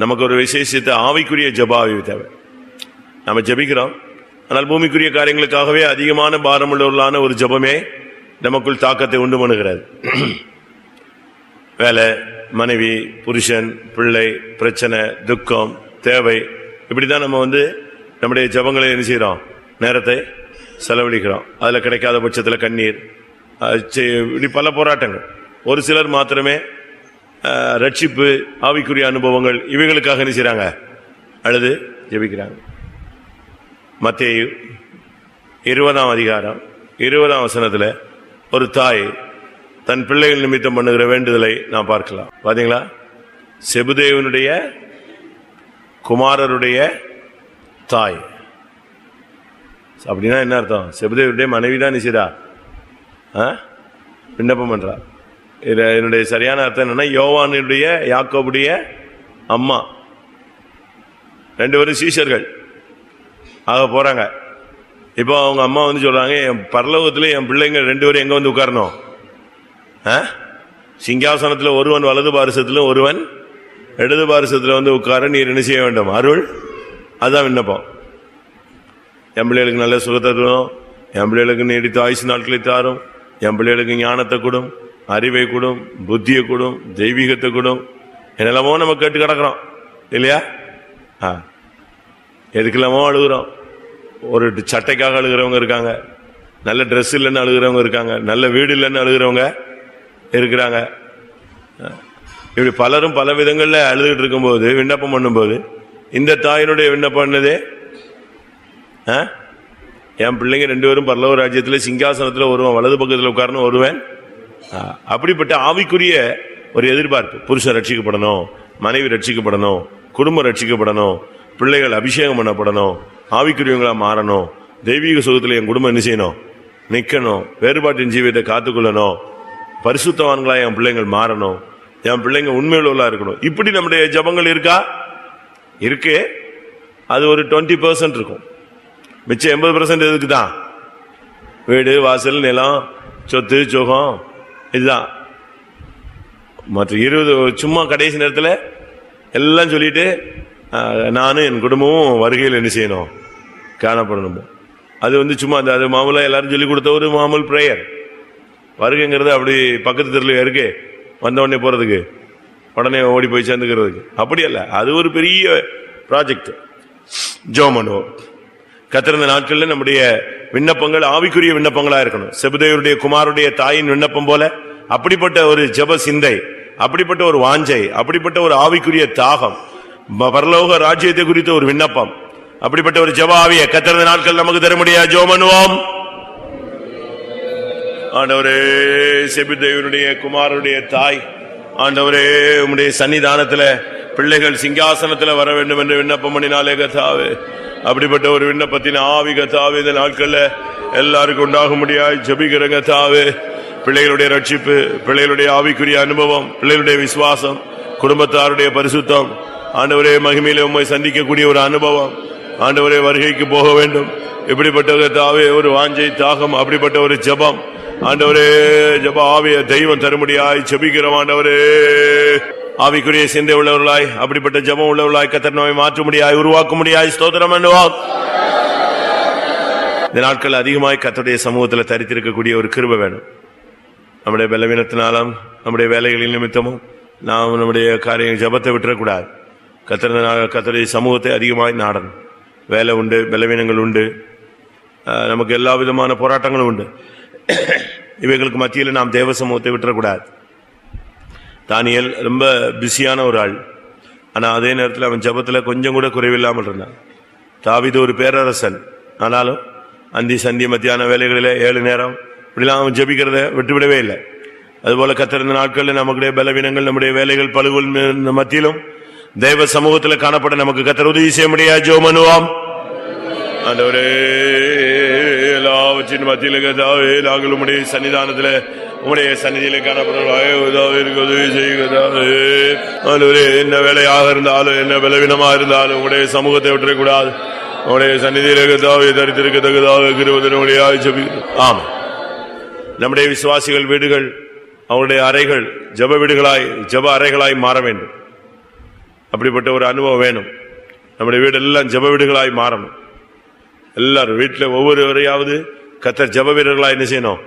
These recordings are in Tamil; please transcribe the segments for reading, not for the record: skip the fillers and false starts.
நமக்கு ஒரு விசேஷத்தை ஆவிக்குரிய ஜெபாவி தேவை. நம்ம ஜெபிக்கிறோம், ஆனால் பூமிக்குரிய காரியங்களுக்காகவே அதிகமான பாரமுள்ளவர்களான ஒரு ஜெபமே நமக்குள் தாக்கத்தை உண்டு பண்ணுகிறது. வேலை, மனைவி, புருஷன், பிள்ளை, பிரச்சனை, துக்கம், தேவை, இப்படிதான் நம்ம நம்முடைய ஜெபங்களை என்ன செய்யறோம், நேரத்தை செலவழிக்கிறோம். அதுல கிடைக்காத பட்சத்தில் கண்ணீர், இப்படி பல போராட்டங்கள். ஒரு சிலர் மாத்திரமே ரட்சிப்பு, ஆவிக்குரிய அனுபவங்கள், இவைகளுக்காக என்ன செய்றாங்க, அழுது ஜெபிக்கிறாங்க. மத்தேயு 20ஆம் அதிகாரம் 20ஆம் வசனத்துல ஒரு தாய் தன் பிள்ளைகள் நிமித்தம் பண்ணுகிற வேண்டுதலை நாம் பார்க்கலாம். பாத்தீங்களா? செபுதேவனுடைய குமாரருடைய தாய். அப்படின்னா என்ன அர்த்தம்? செபுதேவனுடைய மனைவி தான் நிசிரா விண்ணப்பம் பண்றா. என்னுடைய சரியான அர்த்தம் என்னன்னா, யோவானுடைய யாக்கோபுடைய அம்மா, 2 பேரும் சீஷர்கள் ஆக போறாங்க. இப்போ அவங்க அம்மா சொல்றாங்க, என் பரலோகத்துல என் பிள்ளைங்க 2 பேரும் எங்க உட்காரணும்? சிங்காசனத்துல ஒருவன் வலது பாரிசத்திலும் ஒருவன் இடது பாரிசத்துல உட்கார நீர் என்ன செய்ய வேண்டும்? அருள். அதுதான் விண்ணப்பம். என் பிள்ளைகளுக்கு நல்ல சுகத்தை தரும், என் பிள்ளைகளுக்கு நீடித்த ஆயுசு நாட்களை தாரும், என் பிள்ளைகளுக்கு ஞானத்தை கொடும், அறிவை கொடும், புத்தியை கொடும், தெய்வீகத்தை கொடும். என்னெல்லாமோ நம்ம கேட்டு கிடக்கிறோம் இல்லையா? எதுக்கெல்லாமோ அழுகிறோம். ஒரு சட்டைக்காக அழுகிறவங்க இருக்காங்க, நல்ல ட்ரெஸ் இல்லைன்னு அழுகிறவங்க இருக்காங்க, நல்ல வீடு இல்லைன்னு அழுகிறவங்க இருக்கிறாங்க. இப்படி பலரும் பல விதங்கள்ல அழுதுகிட்டு இருக்கும்போது, விண்ணப்பம் பண்ணும்போது, இந்த தாயினுடைய விண்ணப்பம் என்னதே, என் பிள்ளைங்க 2 பேரும் பரலோக ராஜ்யத்துல சிங்காசனத்துல ஒருவன் வலது பக்கத்தில் உட்காரணும், ஒருவன். அப்படிப்பட்ட ஆவிக்குரிய ஒரு எதிர்பார்ப்பு. புருஷன் ரட்சிக்கப்படணும், மனைவி ரட்சிக்கப்படணும், குடும்பம் ரட்சிக்கப்படணும், பிள்ளைகள் அபிஷேகம் பண்ணப்படணும், ஆவிக்குரியவங்களா மாறணும், தெய்வீக சுகத்தில் என் குடும்பம் என்ன செய்யணும், நிக்கணும், வேறுபாட்டின் ஜீவியத்தை காத்துக்கொள்ளணும், பரிசுத்தவான்களா என் பிள்ளைங்கள் மாறணும், என் பிள்ளைங்க உண்மையுள்ளவர்களா இருக்கணும். இப்படி நம்முடைய ஜபங்கள் இருக்கா? இருக்கு. அது ஒரு 20% இருக்கும். மிச்சம் 80% எதுக்கு தான்? வீடு, வாசல், நிலம், சொத்து, சுகம், இதுதான். மற்ற 20 சும்மா கடைசி நேரத்தில் எல்லாம் சொல்லிட்டு நானும் என் குடும்பமும் வருகையில் என்ன செய்யணும், காணப்படணும். அது சும்மா அது மாமூலா எல்லாரும் சொல்லி கொடுத்த ஒரு மாமூல் பிரேயர். வருகைங்கிறது அப்படி பக்கத்து தெருல இருக்கு, வந்த உடனே போறதுக்கு, உடனே ஓடி போய் சேர்ந்துக்கிறதுக்கு, அப்படி அல்ல. அது ஒரு பெரிய ப்ராஜெக்ட். ஜோமனோ கத்திருந்த நாட்கள்ல நம்முடைய விண்ணப்பங்கள் ஆவிக்குரிய விண்ணப்பங்களா இருக்கணும். செபுதேவருடைய குமாருடைய தாயின் விண்ணப்பம் போல அப்படிப்பட்ட ஒரு ஜெப சிந்தை, அப்படிப்பட்ட ஒரு வாஞ்சை, அப்படிப்பட்ட ஒரு ஆவிக்குரிய தாகம், பரலோக ராஜ்யத்தை குறித்த ஒரு விண்ணப்பம், அப்படிப்பட்ட ஒரு ஜெப ஆவிய கத்திருந்த நாட்கள் நமக்கு தர முடியாது. ஜோமனுவோம். ஆண்டவரே, செபுதேவனுடைய குமாரனுடைய தாய், ஆண்டவரே, உம்முடைய சன்னிதானத்துல பிள்ளைகள் சிங்காசனத்துல வர வேண்டும் என்று விண்ணப்பம் பண்ணினாலே கர்த்தாவே, அப்படிப்பட்ட ஒரு விண்ணப்பத்தின் ஆவி கர்த்தாவே இந்த நாட்கள்ல எல்லாருக்கும் உண்டாக முடியாது ஜெபிக்கிற கர்த்தாவே. பிள்ளைகளுடைய ரட்சிப்பு, பிள்ளைகளுடைய ஆவிக்குரிய அனுபவம், பிள்ளைகளுடைய விசுவாசம், குடும்பத்தாருடைய பரிசுத்தம், ஆண்டவரே மகிமையிலே உம்மை சந்திக்கக்கூடிய ஒரு அனுபவம், ஆண்டவரே வருகைக்கு போக வேண்டும், இப்படிப்பட்ட கர்த்தாவே ஒரு வாஞ்சை தாகம், அப்படிப்பட்ட ஒரு ஜெபம், ஆண்டவரே ஜெப ஆவிய தெய்வம் தரும்படியாய் ஜெபிக்கிறோம். ஆண்டவரே, ஆவிக்குரிய சிந்தை உள்ளவர்களாய், அப்படிப்பட்ட ஜெபம் உள்ளவர்களாய் கர்த்தர் நம்மை மாற்ற முடியாய், உருவாக்க முடியாய். ஸ்தோத்திரம் பண்ணுவோம். இந்த நாட்கள் அதிகமாய் கர்த்தருடைய சமூகத்தில் தரித்திருக்கக்கூடிய ஒரு கிருபை வேணும். நம்முடைய பலவீனத்தினாலும் நம்முடைய வேலைகளின் நிமித்தமும் நாம் நம்முடைய காரியங்கள் ஜெபத்தை விட்டுறக்கூடாது. கர்த்தருடைய சமூகத்தை அதிகமாய் நாடணும். வேலை உண்டு, பலவீனங்கள் உண்டு, நமக்கு எல்லா விதமான போராட்டங்களும் உண்டு. இவைகளுக்கு மத்தியில் நாம் தேவ சமூகத்தை விட்டுறக்கூடாது. தானியேல் ரொம்ப பிஸியான ஒரு ஆள், ஆனால் அதே நேரத்தில் அவன் ஜபத்தில் கொஞ்சம் கூட குறைவில்லாமல் இருந்தான். தாவீது ஒரு பேரரசன், ஆனாலும் அந்தி சந்தி மத்தியான வேலைகளில் 7 நேரம் இப்படிலாம் அவன் ஜபிக்கிறத விட்டுவிடவே இல்லை. அதுபோல கத்திருந்த நாட்களில் நம்முடைய பலவீனங்கள், நம்முடைய வேலைகள், பழுகுள் மத்தியிலும் தெய்வ சமூகத்தில் காணப்பட நமக்கு கர்த்தர் உதவி செய்ய முடியாது. ஜெபம் ஆண்டவரே, எல்லாவற்றின் மத்தியில கர்த்தாவே நாங்கள் உம்முடைய சன்னிதானத்தில், உம்முடைய சன்னிதியில காணப்படுவதாக உதவி செய்கிறதாவே. ஆண்டவரே, என்ன வேலையாக இருந்தாலும், என்ன பலவீனமாக இருந்தாலும் உம்முடைய சமூகத்தை விட்டுறக்கூடாது. உம்முடைய சன்னிதியில கர்த்தாவே தரித்திருக்கத்தக்கதாக கிருபையினாலே ஜெபிக்கிறோம். ஆமாம், நம்முடைய விசுவாசிகள் வீடுகள், அவருடைய அறைகள் ஜெப வீடுகளாய், ஜெப அறைகளாய் மாற வேண்டும். அப்படிப்பட்ட ஒரு அனுபவம் வேணும். நம்முடைய வீடெல்லாம் ஜெப வீடுகளாய் மாறணும். எல்லாரும் வீட்டில் ஒவ்வொருவரையாவது கர்த்தர் ஜெப வீரர்களாய் என்ன செய்யணும்?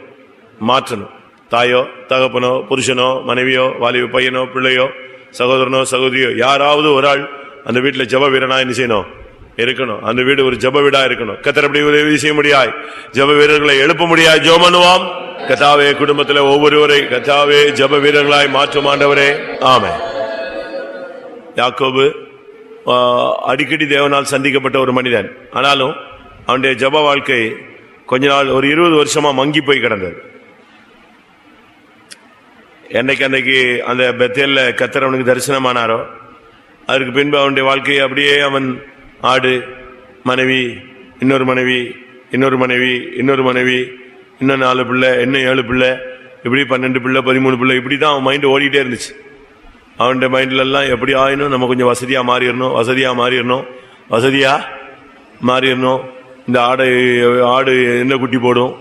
மாற்றணும். தாயோ தகப்பனோ புருஷனோ மனைவியோ வாலிப பையனோ பிள்ளையோ சகோதரனோ சகோதரியோ யாராவது ஒரு ஆள் அந்த வீட்டில் ஜெப வீரனா என்ன செய்யணும்? இருக்கணும். அந்த வீடு ஒரு ஜெப வீடா இருக்கணும். கர்த்தர் அப்படி உதவி செய்ய முடியாது, ஜெப வீரர்களை எழுப்ப முடியாது. ஜெபம் பண்ணுவோம். கர்த்தாவே, குடும்பத்தில் ஒவ்வொருவரை கர்த்தாவே ஜெப வீரர்களாய் மாற்றும் ஆண்டவரே. ஆமென். யாக்கோபு அடிக்கடி தேவனால் சந்திக்கப்பட்ட ஒரு மனிதன். ஆனாலும் அவனுடைய ஜெப வாழ்க்கை கொஞ்ச நாள் ஒரு 20 வருஷமா மங்கி போய் கிடந்தது. அன்னைக்கு அந்த பெத்தேல்ல கர்த்தர் அவனுக்கு தரிசனமானாரோ அதற்கு பின்பு அவனுடைய வாழ்க்கையை அப்படியே அவன் ஆடு, மனைவி, இன்னொரு மனைவி, இன்னொரு மனைவி, இன்னொரு மனைவி, இன்னும் 4 பிள்ளை, இன்னும் 7 பிள்ளை, இப்படி 12 பிள்ளை, 13 பிள்ளை, இப்படி தான் அவன் மைண்டு ஓடிட்டே இருந்துச்சு. அவனுடைய மைண்ட்ல எல்லாம் எப்படி ஆயினும் நம்ம கொஞ்சம் வசதியா மாறிடணும், வசதியா மாறிடணும், வசதியா மாறிடணும். இந்த ஆடு என்ன குட்டி போடும்?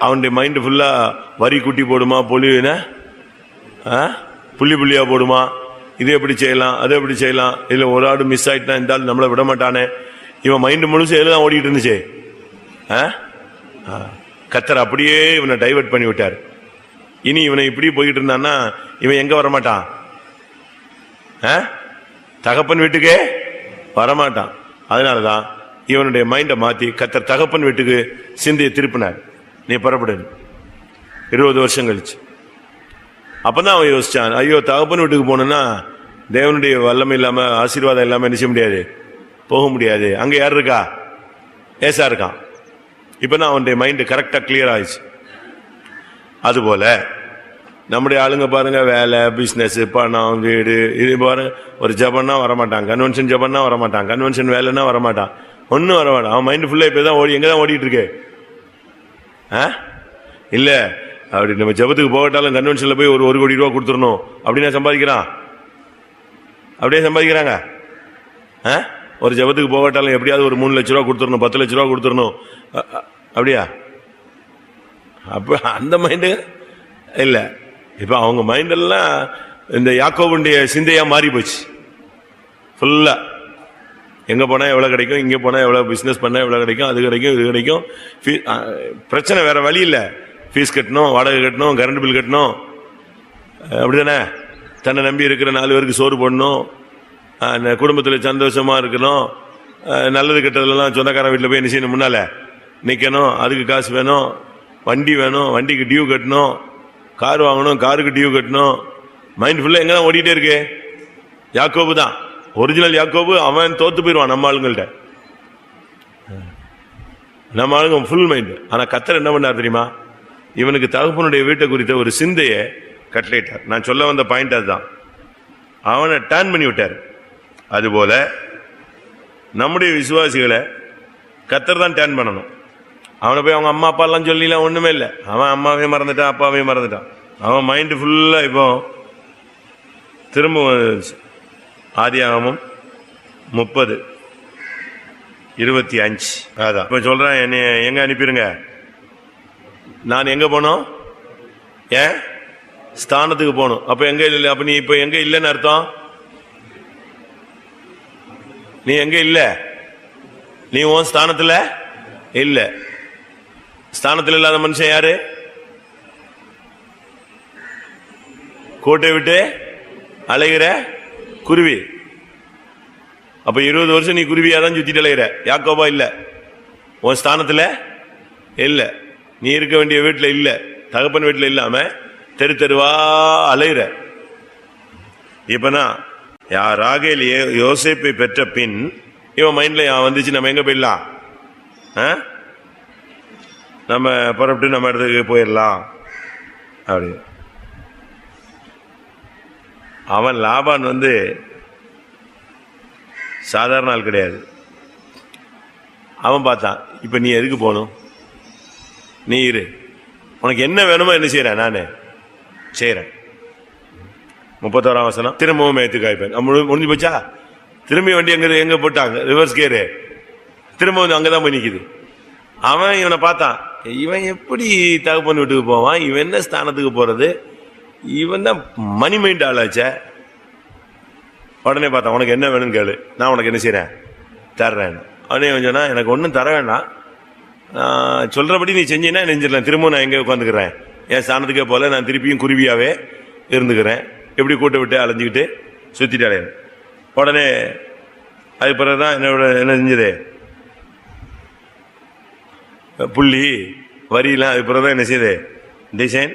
அவனுடைய மைண்டு ஃபுல்லா வரி குட்டி போடுமா, புள்ளி புள்ளியா போடுமா, இது எப்படி செய்யலாம், அது எப்படி செய்யலாம், இதுல ஒரு ஆடு மிஸ் ஆயிட்டா இந்த ஆள் நம்மளை விட மாட்டானே. இவன் மைண்டு முழுசு எல்லாம் ஓடிட்டு இருந்துச்சு. கர்த்தர் அப்படியே இவனை டைவர்ட் பண்ணி விட்டார். இனி இவனை இப்படி போய்கிட்டு இருந்தான்னா இவன் எங்க வரமாட்டான்? தகப்பன் வீட்டுக்கே வரமாட்டான். அதனாலதான் இவனுடைய மைண்டை மாத்தி கர்த்தர் தகப்பன் வீட்டுக்கு சிந்தையை திருப்பினார். நீ புறப்படு. 20 வருஷம் கழிச்சு அப்பதான் அவன் யோசிச்சான், ஐயோ தகப்பன் வீட்டுக்கு போனா தேவனுடைய வல்லமை இல்லாம ஆசீர்வாதம் இல்லாம நிச்சய முடியாது, போக முடியாது. அங்க யார் இருக்கா? ஏசா இருக்கான். இப்பதான் அவனுடைய மைண்டு கரெக்டா கிளியர் ஆயிடுச்சு. அதுபோல நம்முடைய ஆளுங்க பாருங்க, வேலை, பிசினஸ், பணம், வீடு, இது பாருங்க. ஒரு ஜபன்னா வரமாட்டான், கன்வென்ஷன் ஜபன்னா வரமாட்டான், கன்வென்ஷன் வேலைன்னா வரமாட்டான், ஒன்னும் வரமாட்டான். அவன் மைண்டு ஃபுல்லா இப்பதான் எங்கதான் ஓடிட்டு இருக்கு. இல்ல அப்படி நம்ம ஜபத்துக்கு போகட்டாலும் கன்வென்ஷன்ல போய் ஒரு 1 கோடி ரூபா கொடுத்துடணும் அப்படின்னா சம்பாதிக்கிறான். அப்படியே சம்பாதிக்கிறாங்க. ஒரு ஜபத்துக்கு போகட்டாலும் எப்படியாவது ஒரு 3 லட்ச ரூபா கொடுத்துடணும், 10 லட்ச ரூபா கொடுத்துடணும். அப்படியா? அப்ப அந்த மைண்டு இல்ல. இப்ப அவங்க மைண்டெல்லாம் இந்த யாக்கோபுடைய சிந்தையா மாறி போச்சு. ஃபுல்லா எங்க போனா எவ்வளவு கிடைக்கும், இங்க போனா எவ்வளவு, பிசினஸ் பண்ணா எவ்வளவு கிடைக்கும், அது கிடைக்கும், இது கிடைக்கும். பிரச்சனை வேற வழி இல்ல. ஃபீஸ் கட்டணும், வாடகை கட்டணும், கரண்ட் பில் கட்டணும், அப்படிதானே? தன்னை நம்பி இருக்கிற 4 பேருக்கு சோறு போடணும், குடும்பத்தில் சந்தோஷமா இருக்கணும், நல்லது கெட்டதெல்லாம் சொந்தக்காரன் வீட்டில் போய் என்ன செய்யணும், முன்னால நிற்கணும், அதுக்கு காசு வேணும், வண்டி வேணும், வண்டிக்கு டியூ கட்டணும், கார் வாங்கணும், காருக்கு டியூ கட்டணும். மைண்ட் ஃபுல்லா எங்க தான் ஓடிட்டே இருக்கு? யாக்கோபு தான் ஒரிஜினல் யாக்கோபு. அவன் தோத்து போயிடுவான் நம்ம ஆளுங்கள்ட்ட. நம்ம ஆளுங்க ஃபுல் மைண்ட். ஆனா கர்த்தர் என்ன பண்ணார் தெரியுமா? இவனுக்கு தகப்பனுடைய வீட்டை குறித்த ஒரு சிந்தையை கட்டளையிட்டார். நான் சொல்ல வந்த பாயிண்ட் அதுதான். அவனை டர்ன் பண்ணி விட்டார். அதுபோல நம்முடைய விசுவாசிகளை கர்த்தர் தான் டர்ன் பண்ணணும். அவனை போய் அவங்க அம்மா அப்பா எல்லாம் சொல்லிலாம் ஒண்ணுமே இல்லை. அவன் அம்மாவையும் மறந்துட்டான், அப்பாவையும் மறந்துட்டான். அவன் மைண்டு ஃபுல்லா இப்போ திரும்ப ஆதியாகமம் 30:25. அதான் இப்ப சொல்றேன், என்னை எங்க அனுப்பிடுங்க. நான் எங்க போனோம்? ஏன் ஸ்தானத்துக்கு போகணும். அப்ப எங்க இல்லை? அப்ப நீ இப்ப எங்க இல்லைன்னு அர்த்தம்? நீ எங்க இல்ல? நீ உன் ஸ்தானத்துல இல்ல. ஸ்தானத்தில் இல்லாத மனுஷன் யாரு? கோட்டை விட்டு அலைகிற குருவி. அப்ப 20 வருஷம் நீ குருவியாதான் சுத்திட்டு அலைகிற. யாக்கோபா இல்ல, உன் ஸ்தானத்துல இல்ல, நீ இருக்க வேண்டிய வீட்டுல இல்ல, தகப்பன் வீட்டுல இல்லாம தெரு தெருவா அலைகிற. இப்பனா ராகேல் யோசேப்பை பெற்ற பின் இவன் மைண்ட்ல வந்துச்சு, நம்ம எங்க போயிடலாம், நம்ம புறப்பட்டு நம்ம இடத்துக்கு போயிடலாம் அப்படி. அவன் லாபான் சாதாரண ஆள் கிடையாது. அவன் பார்த்தான், இப்ப நீ எதுக்கு போகணும், நீ இரு, உனக்கு என்ன வேணுமோ என்ன செய்யறேன், நானு செய்யறேன். 31ஆம் வசனம். திரும்பவும் மேய்த்து காய்ப்பேன். முடிஞ்சு போச்சா? திரும்பி வண்டி எங்க போட்டாங்க, ரிவர்ஸ் கேரு, திரும்ப அங்கதான் போய் நிக்குது. அவன் இவனை பார்த்தான், இவன் எப்படி தகப்பன் வீட்டுக்கு போவான், இவன் என்ன ஸ்தானத்துக்கு போறது, இவன் தான் மணி மைண்ட் ஆளாச்ச. உடனே பார்த்தா உனக்கு என்ன வேணும்னு கேளு, நான் உனக்கு என்ன செய்யறேன் தர்றேன். உடனே சொன்னா எனக்கு ஒன்றும் தர வேண்டாம், சொல்றபடி நீ செஞ்சீன்னா நெஞ்சிடலாம், திரும்ப நான் எங்கே உட்காந்துக்கிறேன், என் ஸ்தானத்துக்கே போல நான் திருப்பியும் குருவியாவே இருந்துக்கிறேன், எப்படி கூட்ட விட்டு அலைஞ்சிக்கிட்டு சுத்திட்டு அலையேன். உடனே அதுக்கு பிறகுதான் என்ன செஞ்சது, புள்ளி வரியெல்லாம் அதுக்கு பிறகுதான் என்ன செய்யுது டிசைன்.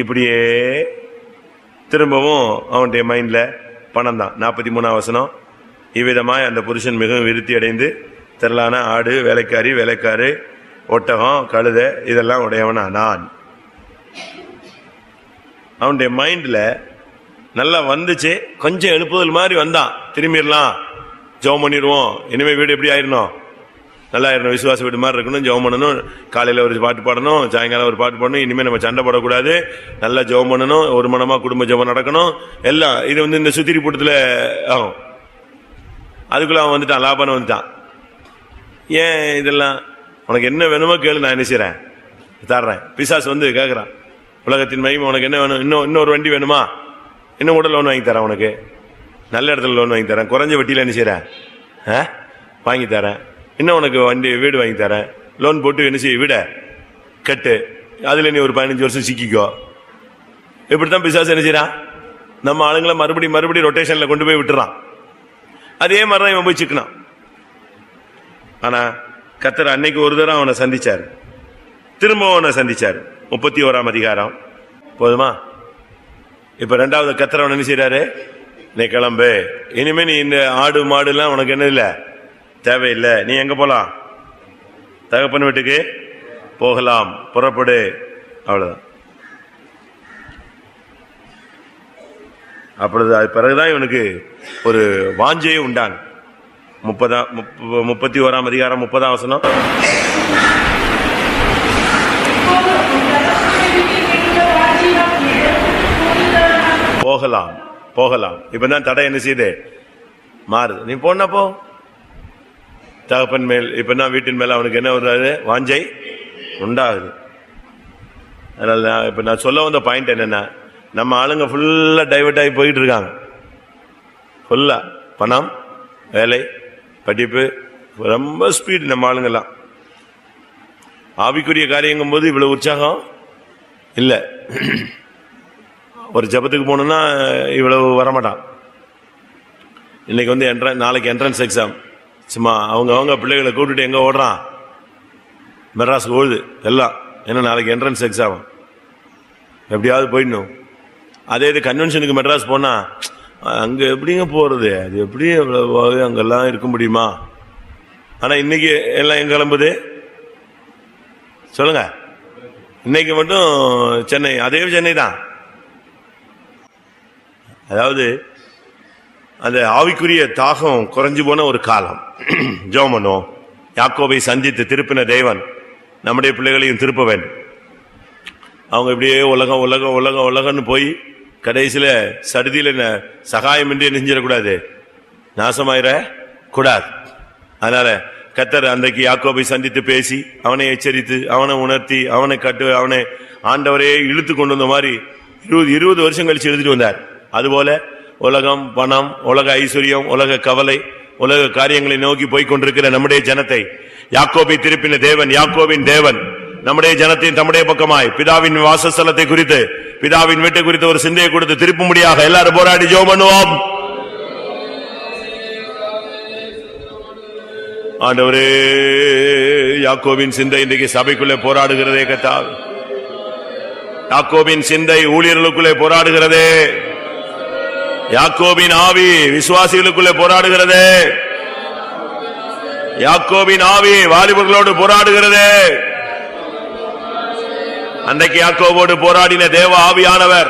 இப்படியே திரும்பவும் அவனுடைய மைண்ட்ல பணம் தான். 43ஆம் வசனம், இவ்விதமாய் அந்த புருஷன் மிகவும் விருத்தி அடைந்து திரளான ஆடு, வேலைக்காரி, வேலைக்காரு, ஒட்டகம், கழுதை இதெல்லாம் உடையவனா நான். அவனுடைய மைண்ட்ல நல்லா வந்துச்சு, கொஞ்சம் எழுப்புதல் மாதிரி வந்தான். திரும்பிடலாம், ஜெபம் பண்ணிடுவோம், இனிமே வீடு எப்படி ஆயிடணும், நல்லா ஆயிடணும், விசுவாச வீடு மாதிரி இருக்கணும், ஜெபம் பண்ணணும், காலையில் ஒரு பாட்டு பாடணும், சாயங்காலம் ஒரு பாட்டு பாடணும், இனிமேல் நம்ம சண்டை போடக்கூடாது, நல்லா ஜெபம் பண்ணணும், ஒரு மனமாக குடும்ப ஜெபம் நடக்கணும், எல்லாம் இது இந்த சுத்திரி கூட்டத்தில் ஆகும். அதுக்குள்ள அவன் வந்துட்டான், லாபம் வந்துட்டான். ஏன் இதெல்லாம், உனக்கு என்ன வேணுமோ கேளு, நான் என்ன செய்றேன் தர்றேன். பிசாசு வந்து கேட்குறான், உலகத்தின் மகிமை உனக்கு என்ன வேணும், இன்னொரு வண்டி வேணுமா, இன்னும் கூட லோன் வாங்கி தரேன், உனக்கு நல்ல இடத்துல லோன் வாங்கி தரேன், குறைஞ்ச வட்டியில் என்ன செய்றேன் வாங்கி தரேன், இன்னும் உனக்கு வண்டி வீடு வாங்கி தரேன், லோன் போட்டு என்ன செய்ய வீட கட்டு, அதில் நீ ஒரு 15 வருஷம் சிக்கிக்கோ. இப்படித்தான் பிசாசு என்ன செய்யறான், நம்ம ஆளுங்களை மறுபடியும் ரொட்டேஷன்ல கொண்டு போய் விட்டுறான். அதே மாதிரிதான் இவன் போய் சிக்கனான். ஆனா கர்த்தர் அன்னைக்கு ஒரு தடவை அவனை சந்திச்சாரு, திரும்பவும் அவனை சந்திச்சாரு. 31ஆம் அதிகாரம் போதுமா? இப்ப 2வது கர்த்தர் அவன் என்ன செய்யறாரு, நீ கிளம்பு, இனிமே நீ இந்த ஆடு மாடு எல்லாம் உனக்கு என்ன இல்லை தேவையில்லை, நீ எங்க போலாம், தகப்பன் வீட்டுக்கு போகலாம், புறப்படு, அவ்வளவுதான். அப்பொழுது அது பிறகுதான் இவனுக்கு ஒரு வாஞ்சையே உண்டான். 31ஆம் அதிகாரம் 30ஆம் வசனம், போகலாம் போகலாம். இப்பதான் தடை என்ன செய்யுது மாறுது, நீ போனா போ. தகப்பன் மேல் இப்பதான் வீட்டின் மேல அவனுக்கு என்ன வருது, வாஞ்சை உண்டாகுது. அதனால இப்ப நான் சொல்ல வந்த பாயிண்ட் என்னன்னா, நம்ம ஆளுங்க ஃபுல்லா டைவர்ட் ஆகி போயிட்டு இருக்காங்க. ஃபுல்லா பணம், வேலை, படிப்பு, ரொம்ப ஸ்பீடு நம்ம ஆளுங்கெல்லாம். ஆவிக்குரிய காரியங்கும் போது இவ்வளவு உற்சாகம் இல்லை. ஒரு ஜபத்துக்கு போகணும்னா இவ்வளவு வரமாட்டான். இன்னைக்கு வந்து நாளைக்கு என்ட்ரன்ஸ் எக்ஸாம், சும்மா அவங்க பிள்ளைகளை கூப்பிட்டுட்டு எங்க ஓடுறான், மெட்ராஸுக்கு ஓடுது எல்லாம். ஏன்னா நாளைக்கு என்ட்ரன்ஸ் எக்ஸாம், எப்படியாவது போயிடணும். அதே இது கன்வென்ஷனுக்கு மெட்ராஸ் போனா அங்க எப்படிங்க போறது, அது எப்படி அங்கெல்லாம் இருக்க முடியுமா? ஆனா இன்னைக்கு எல்லாம் எங்க கிளம்புது சொல்லுங்க, இன்னைக்கு மட்டும் சென்னை, அதே சென்னை தான். அதாவது அந்த ஆவிக்குரிய தாகம் குறைஞ்சு போன ஒரு காலம். ஜெபம் பண்ணுவோம். யாக்கோபை சந்தித்து திருப்பின தேவன் நம்முடைய பிள்ளைகளையும் திருப்ப வேண்டும். அவங்க இப்படியே உலகம் உலகம் உலகம் உலகம்னு போய் கடைசியில சடுதியில சகாயம் என்று நெஞ்சிடக்கூடாது, நாசமாயிர கூடாது. அதனால கர்த்தர் அன்றைக்கு யாக்கோபை சந்தித்து பேசி அவனை எச்சரித்து அவனை உணர்த்தி அவனை ஆண்டவரே இழுத்து கொண்டு வந்த மாதிரி 20 வருஷம் கழிச்சு எழுதிட்டு வந்தார். அதுபோல உலகம், பணம், உலக ஐஸ்வர்யம், உலக கவலை, உலக காரியங்களை நோக்கி போய்கொண்டிருக்கிற நம்முடைய ஜனத்தை யாக்கோபை திருப்பின தேவன், யாக்கோபின் தேவன் நம்முடைய ஜனத்தின் தம்முடைய பக்கமாய் பிதாவின் வாசஸ்தலத்தை குறித்து, பிதாவின் வீட்டை குறித்து ஒரு சிந்தையை கொடுத்து திருப்பும்படியாக எல்லாரும் போராடி ஜெபம் பண்ணுவோம். ஆண்டவரே, யாக்கோபின் சிந்தை இன்றைக்கு சபைக்குள்ளே போராடுகிறதே கர்த்தாவே. யாக்கோபின் சிந்தை ஊழியர்களுக்குள்ளே போராடுகிறதே. யாக்கோபின் ஆவி விசுவாசிகளுக்குள்ளே போராடுகிறதே. யாக்கோபின் ஆவி வாலிபர்களோடு போராடுகிறதே. அன்றைக்கு யாக்கோபோடு போராடின தேவ ஆவியானவர்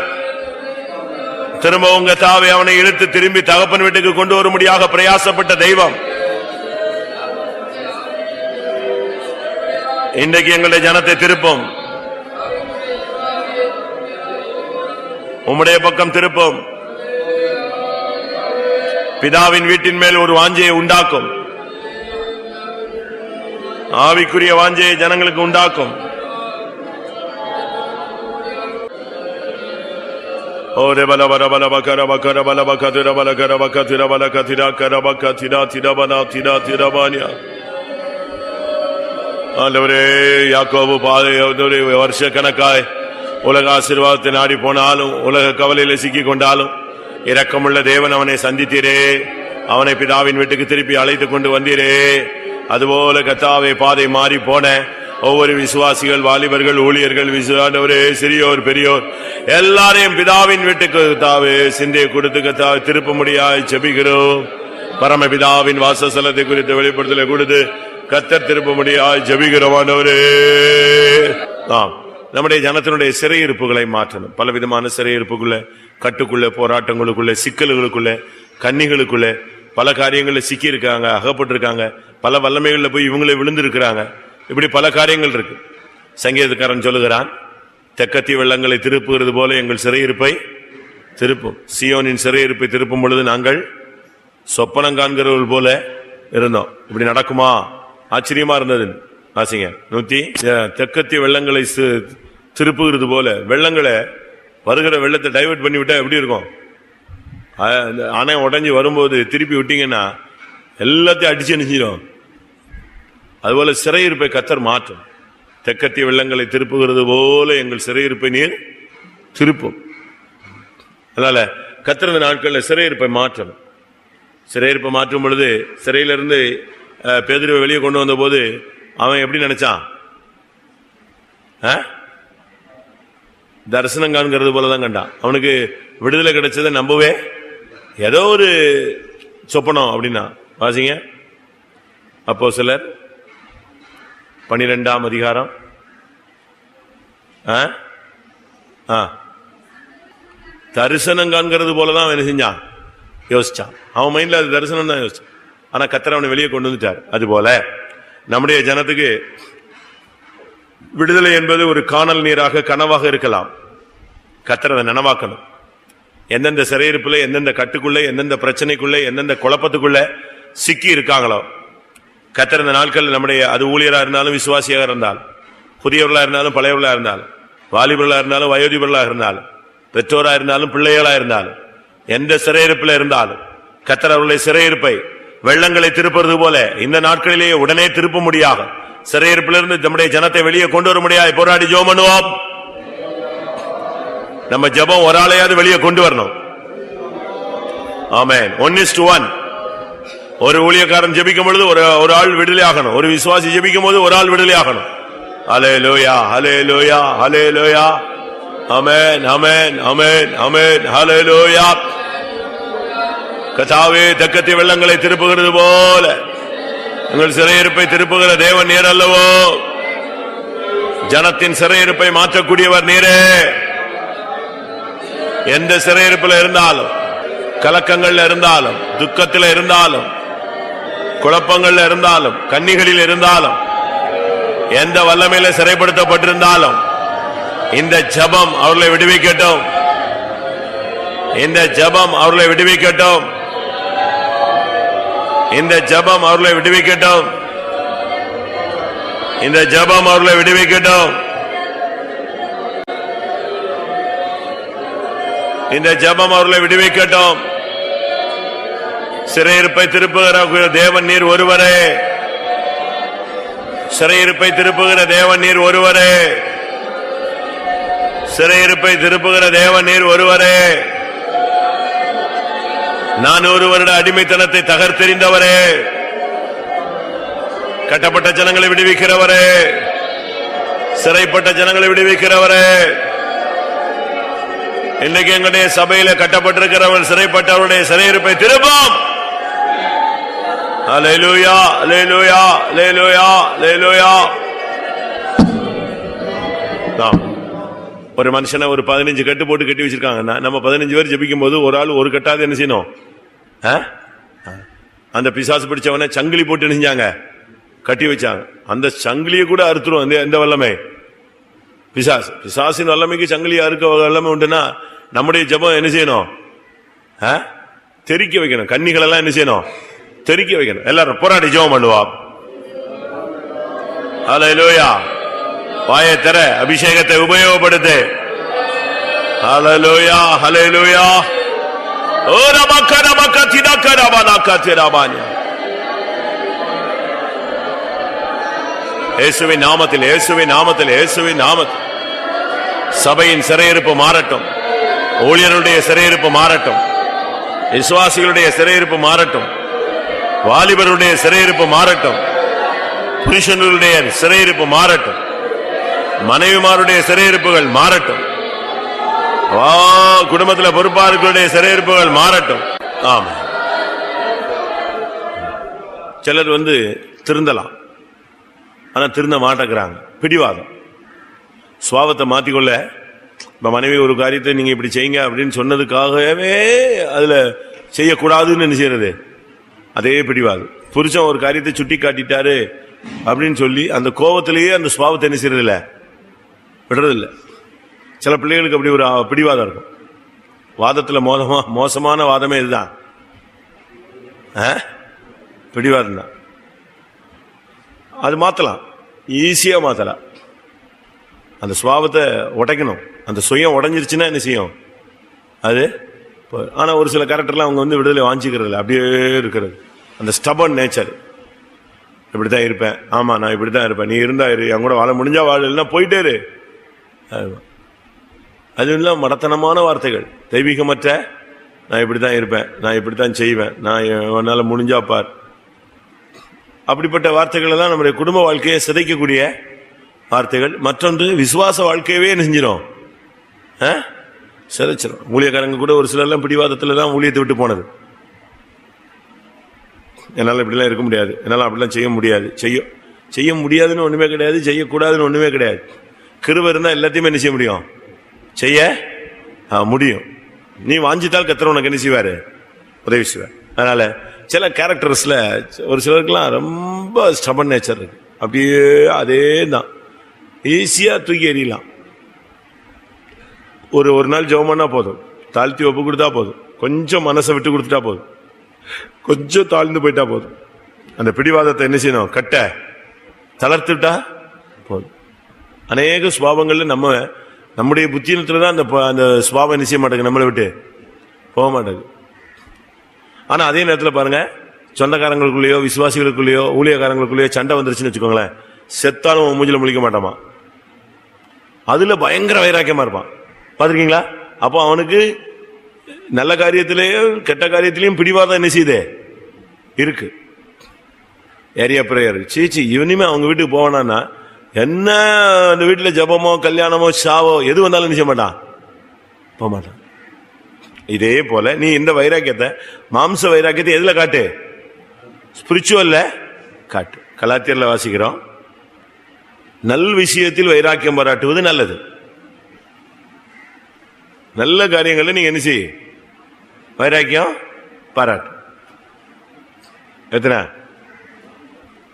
திரும்பவும் கர்த்தாவே அவனை இழுத்து திரும்பி தகப்பன் வீட்டுக்கு கொண்டு வரும்படியாக பிரயாசப்பட்ட தெய்வம் இன்றைக்கு எங்களுடைய ஜனத்தை திருப்பும், உம்முடைய பக்கம் திருப்பும். பிதாவின் வீட்டின் மேல் ஒரு வாஞ்சையை உண்டாக்கும், ஆவிக்குரிய வாஞ்சையை ஜனங்களுக்கு உண்டாக்கும். ஓரே பல பல பல பக்கர பக்கர பல பக்கதிர பல கர பக்கதிர பல கதிரா கர பக்கதிரா திரபனா திரா திரபானியா. ஆண்டவரே, யாக்கோபு பாதை வருஷக்கணக்காய் உலக ஆசீர்வாதத்தை நாடி போனாலும் உலக கவலையில சிக்கி கொண்டாலும் இரக்கமுள்ள தேவன் அவனை சந்தித்தீரே, அவனை பிதாவின் வீட்டுக்கு திருப்பி அழைத்து கொண்டு வந்தீரே. அதுபோல கர்த்தாவே, பாதை மாறி போன ஒவ்வொரு விசுவாசிகள், வாலிபர்கள், ஊழியர்கள், விசுவாண்டவரே, சிறியோர் பெரியோர் எல்லாரையும் பிதாவின் வீட்டுக்கு கர்த்தாவே சிந்தையை கொடுத்து கர்த்தாவே திருப்ப முடியாய் ஜெபிக்கிறோம். பரமபிதாவின் வாசஸ்தலத்தை குறித்த வெளிப்படுத்தலை கொடுத்து கர்த்தர் திருப்ப முடியாய் ஜெபிக்கிறோமானவரே. நம்முடைய ஜனத்தினுடைய சிறையிருப்புகளை மாற்றணும். பலவிதமான சிறையிருப்புக்குள்ள, கட்டுக்குள்ள, போராட்டங்களுக்குள்ள, சிக்கல்களுக்குள்ள, கன்னிகளுக்குள்ள பல காரியங்களில் சிக்கி இருக்காங்க, அகப்பட்டிருக்காங்க. பல வல்லமைகளில் போய் இவங்களே விழுந்திருக்கிறாங்க. இப்படி பல காரியங்கள் இருக்கு. சங்கீதக்காரன் சொல்லுகிறான், தெக்கத்தி வெள்ளங்களை திருப்புகிறது போல எங்கள் சிறையிருப்பை திருப்பும். சீயோனின் சிறையிருப்பை திருப்பும் பொழுது நாங்கள் சொப்பனம் காண்கிறவர்கள் போல இருந்தோம். இப்படி நடக்குமா? ஆச்சரியமா இருந்தது. வாசிங்க 100. தெக்கத்தி வெள்ளங்களை திருப்புகிறது போல, வெள்ளங்களை வருகிற வெள்ளத்தை டைவர்ட் பண்ணி விட்டா எப்படி இருக்கும்? அணை உடஞ்சி வரும்போது திருப்பி விட்டீங்கன்னா எல்லாத்தையும் அடிச்சு அணிஞ்சிடும். அதுபோல சிறையிருப்பை கர்த்தர் மாற்றும். தெக்கத்தி வெள்ளங்களை திருப்புகிறது போல எங்கள் சிறையிருப்பை நீர் திருப்பும். அதனால கர்த்தர் இந்த நாட்களில் சிறையிருப்பை மாற்றணும். சிறையிருப்பை மாற்றும் பொழுது, சிறையிலிருந்து பேதுருவை வெளியே கொண்டு வந்த போது அவன் எப்படி நினைச்சான்? தரிசனம் காண்கிறது போலதான் கண்டான். அவனுக்கு விடுதலை கிடைச்சதை நம்பவே ஏதோ ஒரு சொப்பனம் அப்படின்னா. வாசிங்க அப்போஸ்தலர் 12ஆம் அதிகாரம். தரிசனம் காண்கிறது போலதான் அவன் செஞ்சான், யோசிச்சான். அவன் மைண்ட்ல அது தரிசனம் தான் யோசிச்சான். ஆனா கர்த்தர் அவனை வெளியே கொண்டு வந்துட்டார். அதுபோல நம்முடைய ஜனத்துக்கு விடுதலை என்பது ஒரு காணல் நீராக, கனவாக இருக்கலாம். கர்த்தர் அதை நனவாக்கணும். எந்தெந்த சிறையிருப்புல, எந்தெந்த கட்டுக்குள்ள, எந்தெந்த பிரச்சனைக்குள்ள, எந்தெந்த குழப்பத்துக்குள்ள சிக்கி இருக்காங்களோ, கர்த்தர் இந்த நாட்கள் நம்முடைய, அது ஊழியரா இருந்தாலும், விசுவாசியாக இருந்தாலும், புதியவர்களா இருந்தாலும், பழையவர்களா இருந்தாலும், வாலிபர்களா இருந்தாலும், வயோதிபர்களாக இருந்தாலும், பெற்றோரா இருந்தாலும், பிள்ளைகளா இருந்தாலும், எந்த சிறையிருப்புல இருந்தாலும் கர்த்தர் அவர்களுடைய சிறையிருப்பை வெள்ளங்களை திருப்பது போல இந்த நாட்களிலேயே உடனே திருப்ப முடியாது. சிறையிருப்பிலிருந்து நம்முடைய ஜனத்தை வெளியே கொண்டு வர முடியாது. போராடி ஜெபம் பண்ணுவோம். நம்ம ஜெபம் ஒரு ஆளையாவது வெளியே கொண்டு வரணும். ஆமென். 1:1. ஒரு ஊழியக்காரன் ஜெபிக்கும் பொழுது ஒரு ஆள் விடுதலை ஆகணும். ஒரு விசுவாசி ஜெபிக்கும் போது ஒரு ஆள் விடுதலை ஆகணும். ஹல்லேலூயா, ஹல்லேலூயா, ஹல்லேலூயா. ஆமென், ஆமென், ஆமென், ஆமென். ஹல்லேலூயா. கர்த்தாவே, தெக்கத்தி வெள்ளங்களை திருப்புகிறது போல எங்கள் சிறையிருப்பை திருப்புகிற தேவன் நீர் அல்லவோ? ஜனத்தின் சிறையிருப்பை மாற்றக்கூடியவர் நீரே. எந்த சிறையிருப்பில் இருந்தாலும், கலக்கங்கள்ல இருந்தாலும், துக்கத்தில் இருந்தாலும், குழப்பங்கள்ல இருந்தாலும், கன்னிகளில் இருந்தாலும், எந்த வல்லமையில சிறைப்படுத்தப்பட்டிருந்தாலும் இந்த ஜெபம் அவர்களை விடுவிக்கட்டும். இந்த ஜெபம் அவர்களை விடுவிக்கட்டும். இந்த ஜெபம் அவர்களை விடுவிக்கட்டும். இந்த ஜெபம் அவர்களை விடுவிக்கட்டும். இந்த ஜெபம் அவர்களை விடுவிக்கட்டும். சிறையிருப்பை திருப்புகிற தேவன் நீர் ஒருவரே. சிறையிருப்பை திருப்புகிற தேவன் நீர் ஒருவரே. சிறையிருப்பை திருப்புகிற தேவன் நீர் ஒருவரே. 400 வருட அடிமைத்தனத்தை தகர்த்தெறிந்தவரே. கட்டப்பட்ட ஜனங்களை விடுவிக்கிறவரே. சிறைப்பட்ட ஜனங்களை விடுவிக்கிறவரே. இன்னைக்கு எங்களுடைய சபையில கட்டப்பட்டிருக்கிறவர், சிறைப்பட்டவருடைய சிறையிருப்பை திருப்போம். அல்லேலூயா, அல்லேலூயா, அல்லேலூயா, அல்லேலூயா. ஒரு மனுஷனை ஒரு 15 கட்டு போட்டு கட்டி வச்சிருக்காங்கன்னா, நம்ம 15 பேர் ஜெபிக்கும் போது ஒரு ஆள் ஒரு கட்டாவது என்ன செய்யணும்? அந்த பிசாசு பிடிச்சவனை சங்கிலி போட்டு நினைஞ்சாங்க, கட்டி வச்சாங்க. அந்த சங்கிலியை கூட அறுத்துரும். எந்த வல்லமை? பிசாசின் வல்லமைக்கு சங்கிலியா இருக்க வல்லமை உண்டுன்னா நம்முடைய ஜெபம் என்ன செய்யணும்? தெரிக்க வைக்கணும். கன்னிகள் எல்லாம் என்ன செய்யணும்? தெரிக்க வைக்கணும். எல்லாரும் போராடி ஜெபம் பண்ணுவோம். அல்லேலூயா. வாயை தர, அபிஷேகத்தை உபயோகப்படுத்து. ஹல்லேலூயா ஹல்லேலூயா. ஓ ரபக்கன பக்கத்தினா கரபனா கத்திரபானியா. இயேசுவின் நாமத்தில் இயேசுவின் நாமத்தில் இயேசுவின் நாமத்தில் சபையின் சிறையிருப்பு மாறட்டும், ஊழியர்களுடைய சிறையிருப்பு மாறட்டும், விசுவாசிகளுடைய சிறையிருப்பு மாறட்டும், வாலிபருடைய சிறையிருப்பு மாறட்டும், புருஷனுடைய சிறையிருப்பு மாறட்டும், மனைவிமாருடைய சிறையிருப்புகள் மாறட்டும், குடும்பத்தில் பொறுப்பாளர்களுடைய சிறையிருப்புகள் மாறட்டும். ஆமா. சிலர் திருந்தலாம், ஆனா திருந்த மாட்டேங்கிறாங்க. பிடிவாதம், சுவாபத்தை மாத்திக்கொள்ள. இப்ப மனைவி ஒரு காரியத்தை நீங்க இப்படி செய்யுங்க அப்படின்னு சொன்னதுக்காகவே அதுல செய்யக்கூடாதுன்னு என்ன செய்யறது, அதே பிடிவாதம். புருஷன் ஒரு காரியத்தை சுட்டி காட்டிட்டாரு அப்படின்னு சொல்லி அந்த கோபத்திலேயே அந்த சுவாபத்தை என்ன செய்யறது இல்ல, விடுறது இல்ல. சில பிள்ளைகளுக்கு அப்படி ஒரு பிடிவாதம் இருக்கும். வாதத்துல மோசமான வாதமே இதுதான், பிடிவாதம் தான். அது மாத்தலாம், ஈஸியா மாத்தலாம். அந்த சுவாபத்தை உடைக்கணும். அந்த சுயம் உடைஞ்சிருச்சுன்னா என்ன செய்யும் அது. ஆனா ஒரு சில கேரக்டர்லாம் அவங்க விடுதலை வாஞ்சிக்கிறது இல்லை, அப்படியே இருக்கிறது. அந்த ஸ்டபர்ன் நேச்சர். இப்படித்தான் இருப்பேன், ஆமா நான் இப்படித்தான் இருப்பேன், நீ இருந்தா இரு, என் கூட வாழ முடிஞ்சா வாழ, இல்லைன்னா போயிட்டே இரு. அது எல்லாம் மடத்தனமான வார்த்தைகள், தெய்வீகமற்ற. நான் இப்படித்தான் இருப்பேன், நான் இப்படித்தான் செய்வேன், நான் என்னால முடிஞ்சா பார். அப்படிப்பட்ட வார்த்தைகள் எல்லாம் நம்முடைய குடும்ப வாழ்க்கையை சிதைக்கக்கூடிய வார்த்தைகள். மற்றொன்று, விசுவாச வாழ்க்கையவே செஞ்சிடும், சிதைச்சிடும். ஊழியக்காரங்க கூட ஒரு சிலர்லாம் பிடிவாதத்துல தான் ஊழியத்தை விட்டு போனது. என்னால இப்படிலாம் இருக்க முடியாது, என்னால அப்படிலாம் செய்ய முடியாது. செய்ய முடியாதுன்னு ஒண்ணுமே கிடையாது, செய்யக்கூடாதுன்னு ஒண்ணுமே கிடையாது. கிருபை இருந்தா எல்லாத்தையுமே என்ன செய்ய முடியும், செய்ய முடியும். நீ வாஞ்சித்தால் கர்த்தர் உனக்கு என்ன செய்வாரு, உதவி செய்வார். அதனால சில கேரக்டர்ஸ்ல ஒரு சிலருக்குலாம் ரொம்ப ஸ்டபர்ன் நேச்சர் இருக்கு. அப்படியே அதே தான், ஈஸியா தூக்கி எறியலாம். ஒரு நாள் ஜெபம் பண்ணா போதும், தாழ்த்தி ஒப்பு கொடுத்தா போதும், கொஞ்சம் மனசை விட்டு கொடுத்துட்டா போதும், கொஞ்சம் தாழ்ந்து போயிட்டா போதும், அந்த பிடிவாதத்தை என்ன செய்யணும், கட்ட தளர்த்துட்டா போதும். அநேக சுபாவங்கள்ல நம்முடைய புத்தியினத்துலதான் அந்த சுபாவம் நிச்சய மாட்டேங்குது, நம்மளை விட்டு போக மாட்டேங்குது. ஆனா அதே நேரத்தில் பாருங்க, சொந்தக்காரங்களுக்குள்ளேயோ விசுவாசிகளுக்குள்ளேயோ ஊழியக்காரங்களுக்குள்ளேயோ சண்டை வந்துருச்சுன்னு வச்சுக்கோங்களேன், செத்தாலும் மூஞ்சில முழிக்க மாட்டாமா. அதுல பயங்கர வைராக்கியமா இருப்பான், பாத்திருக்கீங்களா? அப்போ அவனுக்கு நல்ல காரியத்திலேயும் கெட்ட காரியத்திலையும் பிடிவாதம் என்ன செய்யுதே இருக்கு. ஏரியா பிரேயர் சீச்சி, இவனுமே அவங்க வீட்டுக்கு போவானா, என்ன அந்த வீட்டுல ஜபமோ கல்யாணமோ சாவோ எது வந்தாலும் நிச்சய மாட்டான், போக மாட்டான். இதே போல நீ இந்த வைராக்கியத்தை, மாம்ச வைராக்கியத்தை எதுல காட்டு, ஸ்பிரிச்சுவல்ல காட்டு. கலாத்தியர்ல வாசிக்கிறோம், நல் விஷயத்தில் வைராக்கியம் பாராட்டுவது நல்லது. நல்ல காரியங்கள்ல நீங்க என்ன செய்ய, வைராக்கியம் பாராட்டு. எத்தனை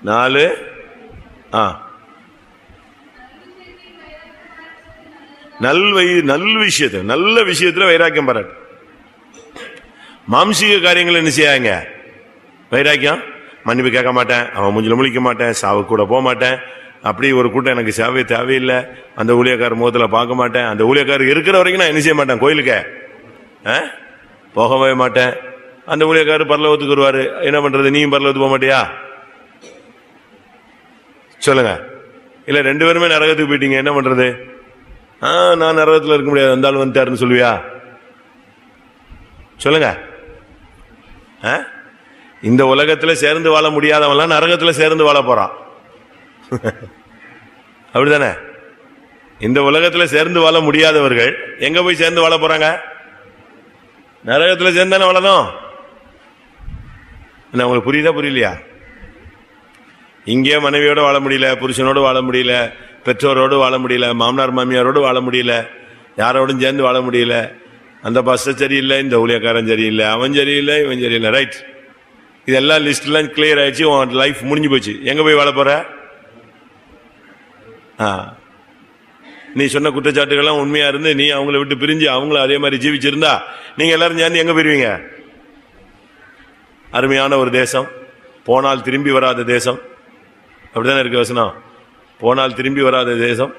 4 நல்ல விஷயத்துல வைராக்கியம் பாராட்டு. மாம்சீக காரியங்கள் என்ன செய்யாங்க, வைராக்கியம். மன்னிப்பு கேட்க மாட்டேன், அவன் மூஞ்சில முழிக்க மாட்டேன், சாவு கூட போக மாட்டேன், அப்படி ஒரு கூட்டம் எனக்கு சேவை தேவையில்லை, அந்த ஊழியக்காரர் முகத்துல பார்க்க மாட்டேன், அந்த ஊழியக்காரர் இருக்கிற வரைக்கும் நான் என்ன செய்ய மாட்டேன், கோயிலுக்கு போகவே மாட்டேன். அந்த ஊழியக்காரர் பரலோகத்துக்கு வருவாரு, என்ன பண்றது, நீயும் பரலோகத்துக்கு போக மாட்டியா சொல்லுங்க? இல்ல 2 பேருமே நரகத்துக்கு போயிட்டீங்க, என்ன பண்றது? நான் நரகத்துல இருக்க முடியாது, அந்த ஆள் வந்துட்டாருன்னு சொல்லுவியா? சொல்லுங்க. இந்த உலகத்துல சேர்ந்து வாழ முடியாதவன்லாம் நரகத்துல சேர்ந்து வாழ போறான், அப்படித்தானே? இந்த உலகத்துல சேர்ந்து வாழ முடியாதவர்கள் எங்க போய் சேர்ந்து வாழ போறாங்க? நரகத்துல சேர்ந்தானே வாழணும். என்ன உங்களுக்கு புரியுதா புரியலையா? இங்கே மனைவியோட வாழ முடியல, புருஷனோடு வாழ முடியல, பெற்றோரோடு வாழ முடியல, மாமனார் மாமியாரோடு வாழ முடியல, யாரோடும் சேர்ந்து வாழ முடியல. அந்த பஸ் சரியில்லை, இந்த ஊழியக்காரன் சரியில்லை, அவன் சரியில்லை, இவன் சரியில்லை, ரைட். இதெல்லாம் லிஸ்ட் எல்லாம் கிளியர் ஆயிடுச்சு, உன் லைஃப் முடிஞ்சு போச்சு. எங்க போய் வாழ போற? நீ சொன்ன குற்றச்சாட்டுகள்லாம் உண்மையா இருந்து நீ அவங்கள விட்டு பிரிஞ்சு அவங்கள அதே மாதிரி ஜீவிச்சிருந்தா நீங்க எல்லாரும் சேர்ந்து எங்க போயிருவீங்க? அருமையான ஒரு தேசம், போனால் திரும்பி வராத தேசம், அப்படித்தானே இருக்கு வசனம். போனால் திரும்பி வராத தேசம்,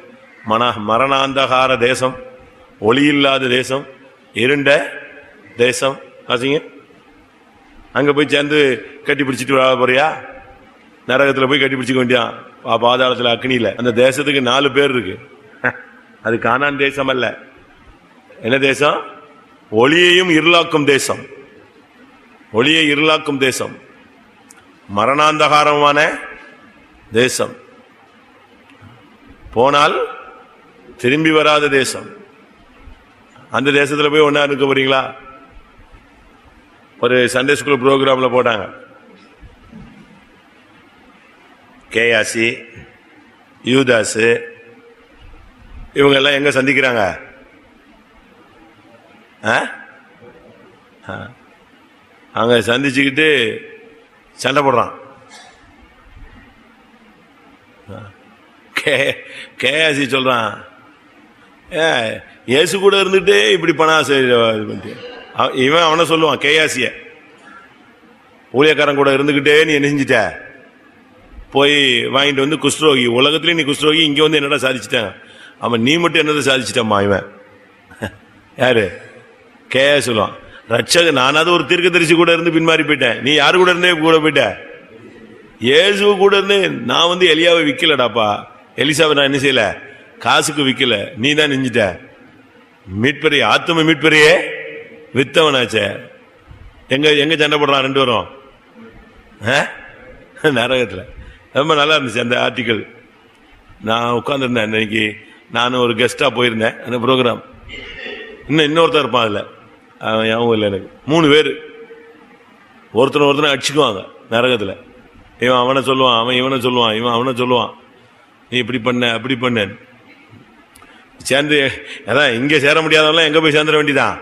மரணாந்தகார தேசம், ஒளி இல்லாத தேசம், இருண்ட தேசம். வாசிங்க. அங்க போய் சேர்ந்து கட்டி பிடிச்சிட்டு வர போறியா? நரகத்துல போய் கட்டி பிடிச்சிக்க வேண்டியான், பாதாளத்துல அக்னியில. அந்த தேசத்துக்கு 4 பேர் இருக்கு. அது கானான் தேசம் அல்ல. என்ன தேசம்? ஒளியையும் இருளாக்கும் தேசம். ஒளியை இருளாக்கும் தேசம், மரணாந்தகாரமான தேசம், போனால் திரும்பி வராத தேசம். அந்த தேசத்துல போய் ஒன்னா இருக்க போறீங்களா? ஒரு சண்டே ஸ்கூல் ப்ரோக்ராம்ல போட்டாங்க. கேயாசி, யூதாசு இவங்க எல்லாம் எங்க சந்திக்கிறாங்க? அங்க சந்திச்சுக்கிட்டு சண்டை போடுறான். கேயாசி சொல்றான், இயேசு கூட இருந்துட்டு இப்படி பணம் இவன் அவனை சொல்லுவான். கேயாசிய ஊழியக்காரன் கூட இருந்துகிட்டே நீ என்ன செஞ்சிட்ட? போய் வாங்கிட்டு வந்து குஷ்டரோகி, உலகத்திலே நீ குஷ்டரோகி, இங்க வந்து என்னடா சாதிச்சுட்டான்? அவன் நீ மட்டும் என்னதை சாதிச்சிட்டம்மா? இவன் யாரு? கேயா சொல்லுவான், ரட்சகன் நானாவது ஒரு தீர்க்கதரிசி கூட இருந்து பின்மாறி போயிட்டேன், நீ யாரு கூட இருந்தே கூட போயிட்ட? இயேசு கூட இருந்து. நான் வந்து எலியாவை விக்கலடாப்பா, எலிசாவை நான் என்ன செய்யல, காசுக்கு விக்கல, நீ தான் நெஞ்சிட்ட. மீட்பெரிய ஆத்தும மீட்பெரிய வித்தவனாச்சே. எங்க எங்க சண்டை போடுறான் 2 பேரும்? நரகத்துல. ரொம்ப நல்லா இருந்துச்சு அந்த ஆர்டிக்கல். நான் உட்கார்ந்துருந்தேன் இன்னைக்கு, நானும் ஒரு கெஸ்டா போயிருந்தேன் அந்த ப்ரோக்ராம். இன்னொருத்தர் இருப்பான் அதுல, ஞாபகம் இல்லை எனக்கு. 3 பேர் ஒருத்தனை அடிச்சுக்குவாங்க நரகத்துல. இவன் அவனை சொல்லுவான், அவன் இவனை சொல்லுவான், இவன் அவனை சொல்லுவான், நீ இப்படி பண்ண அப்படி பண்ண. சேர்ந்து அதான் இங்க சேர முடியாதவெல்லாம் எங்க போய் சேர்ந்துட வேண்டியதான்.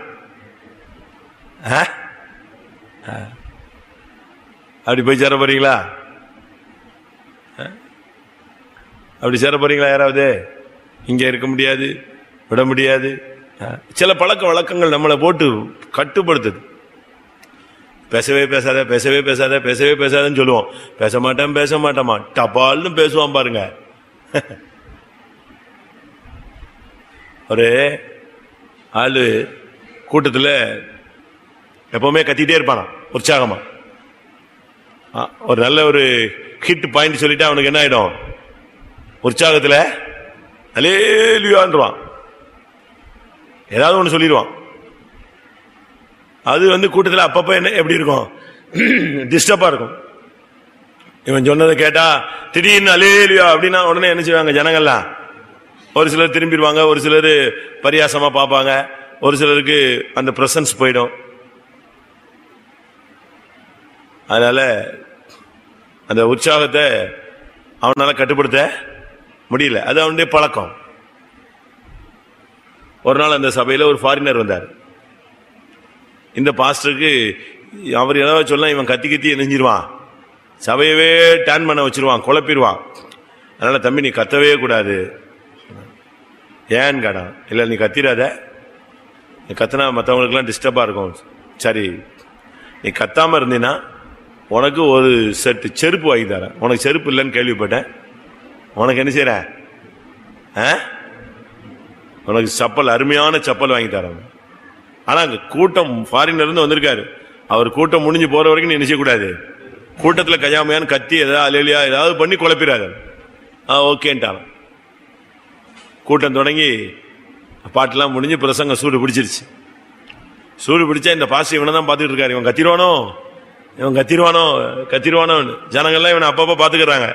அப்படி போய் சேர போறீங்களா? அப்படி சேர போறீங்களா? யாராவது இங்க இருக்க முடியாது, விட முடியாது. சில பழக்க வழக்கங்கள் நம்மளை போட்டு கட்டுப்படுத்துது. பேசவே பேசாத, பேசவே பேசாத, பேசவே பேசாதன்னு சொல்லுவோம். பேச மாட்டேன் பேச மாட்டேமா, டபால்னு பேசுவான் பாருங்க. ஒரு ஆளு கூட்டத்தில் எப்பவுமே கத்திட்டே இருப்பானா உற்சாகமா. ஒரு நல்ல ஒரு ஹிட் பாயிண்ட் சொல்லிட்டு அவனுக்கு என்ன ஆயிடும்? உற்சாகத்தில் அல்லேலூயான்றான், ஏதாவது ஒன்று சொல்லிடுவான். அது வந்து கூட்டத்தில் அப்பப்போ என்ன எப்படி இருக்கும்? டிஸ்டர்பா இருக்கும். இவன் சொன்னதை கேட்டா திடீர்னு அல்லேலூயா அப்படின்னா உடனே என்ன செய்வாங்க ஜனங்கள்லாம்? ஒரு சிலர் திரும்பிடுவாங்க, ஒரு சிலர் பரியாசமா பார்ப்பாங்க, ஒரு சிலருக்கு அந்த பிரசன்ஸ் போயிடும். அதனால அந்த உற்சாகத்தை அவனால கட்டுப்படுத்த முடியல. அது அவனுடைய பழக்கம். ஒரு நாள் அந்த சபையில் ஒரு ஃபாரினர் வந்தார். இந்த பாஸ்டருக்கு அவர் ஏதாவது சொல்ல இவன் கத்தி கத்தி நெஞ்சிருவான், சபையவே டேன் பண்ண வச்சிருவான், குழப்பிடுவான். அதனால தம்பி நீ கத்தவே கூடாது. ஏன்னு கேட்டான். இல்லை நீ கத்திராத, நீ கத்தினா மற்றவங்களுக்குலாம் டிஸ்டர்பா இருக்கும். சரி நீ கத்தாம இருந்தீன்னா உனக்கு ஒரு செட்டு செருப்பு வாங்கி தரேன். உனக்கு செருப்பு இல்லைன்னு கேள்விப்பட்டேன், உனக்கு என்ன செய்யறேன்? உனக்கு சப்பல், அருமையான சப்பல் வாங்கி தரேன். ஆனா அங்க கூட்டம் ஃபாரின்ல இருந்து வந்திருக்காரு. அவர் கூட்டம் முடிஞ்சு போற வரைக்கும் நீ என்ன செய்யக்கூடாது, கூட்டத்துல கையாமையான்னு கத்தி ஏதாவது அலையிலையா ஏதாவது பண்ணி குழப்பிடாது. ஓகேன்ட்டான். கூட்டம் தொடங்கி பாட்டெல்லாம் முடிஞ்சு பிரசங்க சூடு பிடிச்சிருச்சு. சூடு பிடிச்சா இந்த பாஸ்டர் இவனை தான் பார்த்துட்டு இருக்காரு. இவன் கத்திருவானோ, இவன் கத்திருவானோ கத்திருவானோ. ஜனங்கள்லாம் இவனை அப்பப்போ பார்த்துக்கிறாங்க.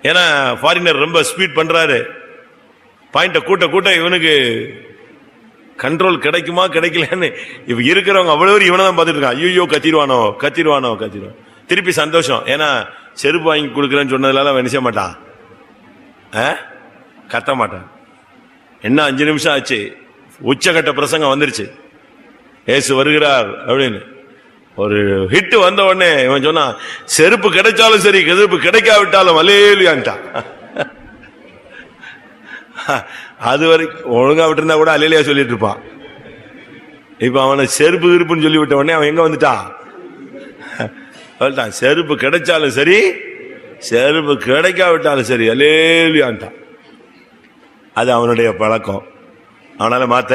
ஏன்னா ஃபாரினர் ரொம்ப ஸ்பீட் பண்றாரு. பாயிண்ட கூட்ட கூட்ட இவனுக்கு கண்ட்ரோல் கிடைக்குமா கிடைக்கலன்னு இவ இருக்கிறவங்க அவ்வளவு இவனை தான் பார்த்துட்டு இருக்கான். ஐயோ கத்திருவானோ கத்திருவானோ கத்திருவான். திருப்பி சந்தோஷம், ஏன்னா செருப்பு வாங்கி கொடுக்குறேன்னு சொன்னதுனால அவன் நினைச்ச மாட்டான், கத்த மாட்டான். என்ன 5 நிமிஷம் ஆச்சு, உச்சகட்ட பிரசங்கம் வந்துருச்சு, ஏசு வருகிறார் அப்படின்னு ஒரு ஹிட் வந்த உடனே இவன் சொன்னா செருப்பு கிடைச்சாலும் சரி செருப்பு கிடைக்காவிட்டாலும் அல்லேலூயான்ட்டான். அது வரைக்கும் ஒழுங்கா விட்டு இருந்தா கூட அல்லேலூயா சொல்லிட்டு இருப்பான். இப்ப அவனை செருப்பு இருப்புன்னு சொல்லி விட்ட உடனே அவன் எங்க வந்துட்டான்? செருப்பு கிடைச்சாலும் சரி செருப்பு கிடைக்காவிட்டாலும் சரி அல்லேலூயான்ட்டான். அது அவனுடைய பழக்கம், அவனால மாத்த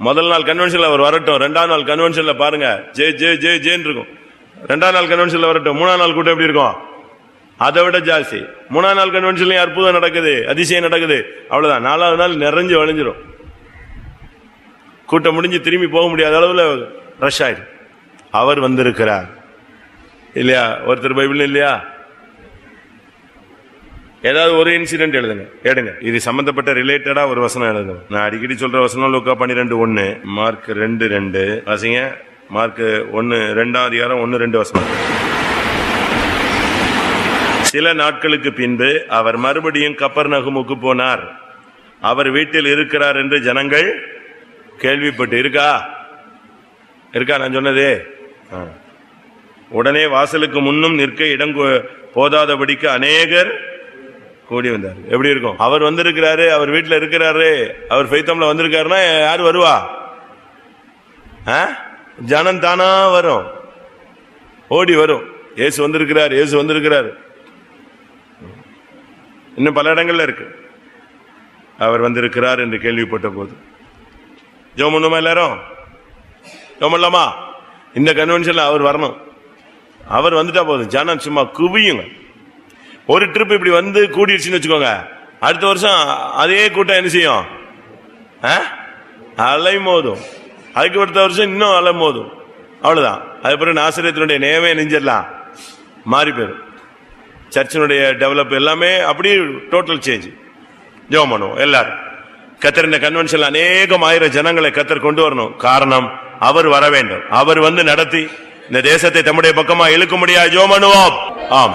முதல் நாள் கன்வென்ஷன்ல அவர் வரட்டும், 2ஆம் நாள் கன்வென்ஷன்ல பாருங்க ஜே ஜே ஜே ஜேன்னு இருக்கும். 2ஆம் நாள் கன்வென்ஷன்ல வரட்டும், 3ஆம் நாள் கூட்டம் எப்படி இருக்கும்? அதை விட ஜாஸ்தி. 3ஆம் நாள் கன்வென்ஷன்ல அற்புதம் நடக்குது, அதிசயம் நடக்குது, அவ்வளவுதான். 4ஆவது நாள் நிறைஞ்சு வழிஞ்சிரும். கூட்டம் முடிஞ்சு திரும்பி போக முடியாத அளவுல ரஷ் ஆயிடும். அவர் வந்திருக்கிறார் இல்லையா? ஒருத்தர் பைபிள் இல்லையா? ஏதாவது ஒரு இன்சிடென்ட் எடுங்க. இது சம்பந்தப்பட்ட ரிலேட்டடா ஒரு வசனம் எழுதுங்க. நான் அடிக்கடி சொல்ற வசனம் லூக்கா 12:1, மார்க் 2:2 வாசிங்க. மார்க் 1:2 வசனம். சில நாட்களுக்கு பின்பு அவர் மறுபடியும் கப்பர்நகூமுக்கு போனார். அவர் வீட்டில் இருக்கிறார் என்று ஜனங்கள் கேள்விப்பட்டு இருக்கா நான் சொன்னதே. உடனே வாசலுக்கு முன்னும் நிற்க இடம் போதாதபடிக்கு அநேகர் கூடி வந்தார். எப்படி இருக்கும்? அவர் வந்திருக்கிறாரு, அவர் வீட்டில் இருக்கிறாரு, அவர் ஃபெய்த்தம்ல வந்திருக்காருன்னா யாரு வருவா? ஜனம் தானா வரும், ஓடி வரும். இயேசு வந்திருக்கிறார். இன்னும் பல இடங்கள்ல இருக்கு. அவர் வந்திருக்கிறார் என்று கேள்விப்பட்ட போது ஜெபம் பண்ணுமா? எல்லாரும் ஜெபம் பண்ணலாமா? இந்த கன்வென்ஷன்ல அவர் வரணும். அவர் வந்துட்டா போதும், ஜனம் சும்மா குவியுங்க. ஒரு ட்ரிப் இப்படி வந்து கூடிடுச்சுன்னு வச்சுக்கோங்க, அடுத்த வருஷம் அதே கூட்டம் என்ன செய்யும்? அலை மோதும். அதுக்கு அடுத்த வருஷம் இன்னும் அலை மோதும். அவ்வளவுதான். அதுக்கப்புறம் நாசரேத்தினுடைய நேமே நெஞ்சிடலாம் மாறி போயிடும். சர்ச்சினுடைய டெவலப் எல்லாமே அப்படியே டோட்டல் சேஞ்ச். ஜெபம் பண்ணுவோம் எல்லாரும். கர்த்தர் இந்த கன்வென்ஷன்ல அநேகம் ஆயிரம் ஜனங்களை கர்த்தர் கொண்டு வரணும். காரணம், அவர் வர வேண்டும். அவர் வந்து நடத்தி இந்த தேசத்தை தம்முடைய பக்கமா இழுக்க முடியாது. ஜெபம் பண்ணுவோம். ஆம்,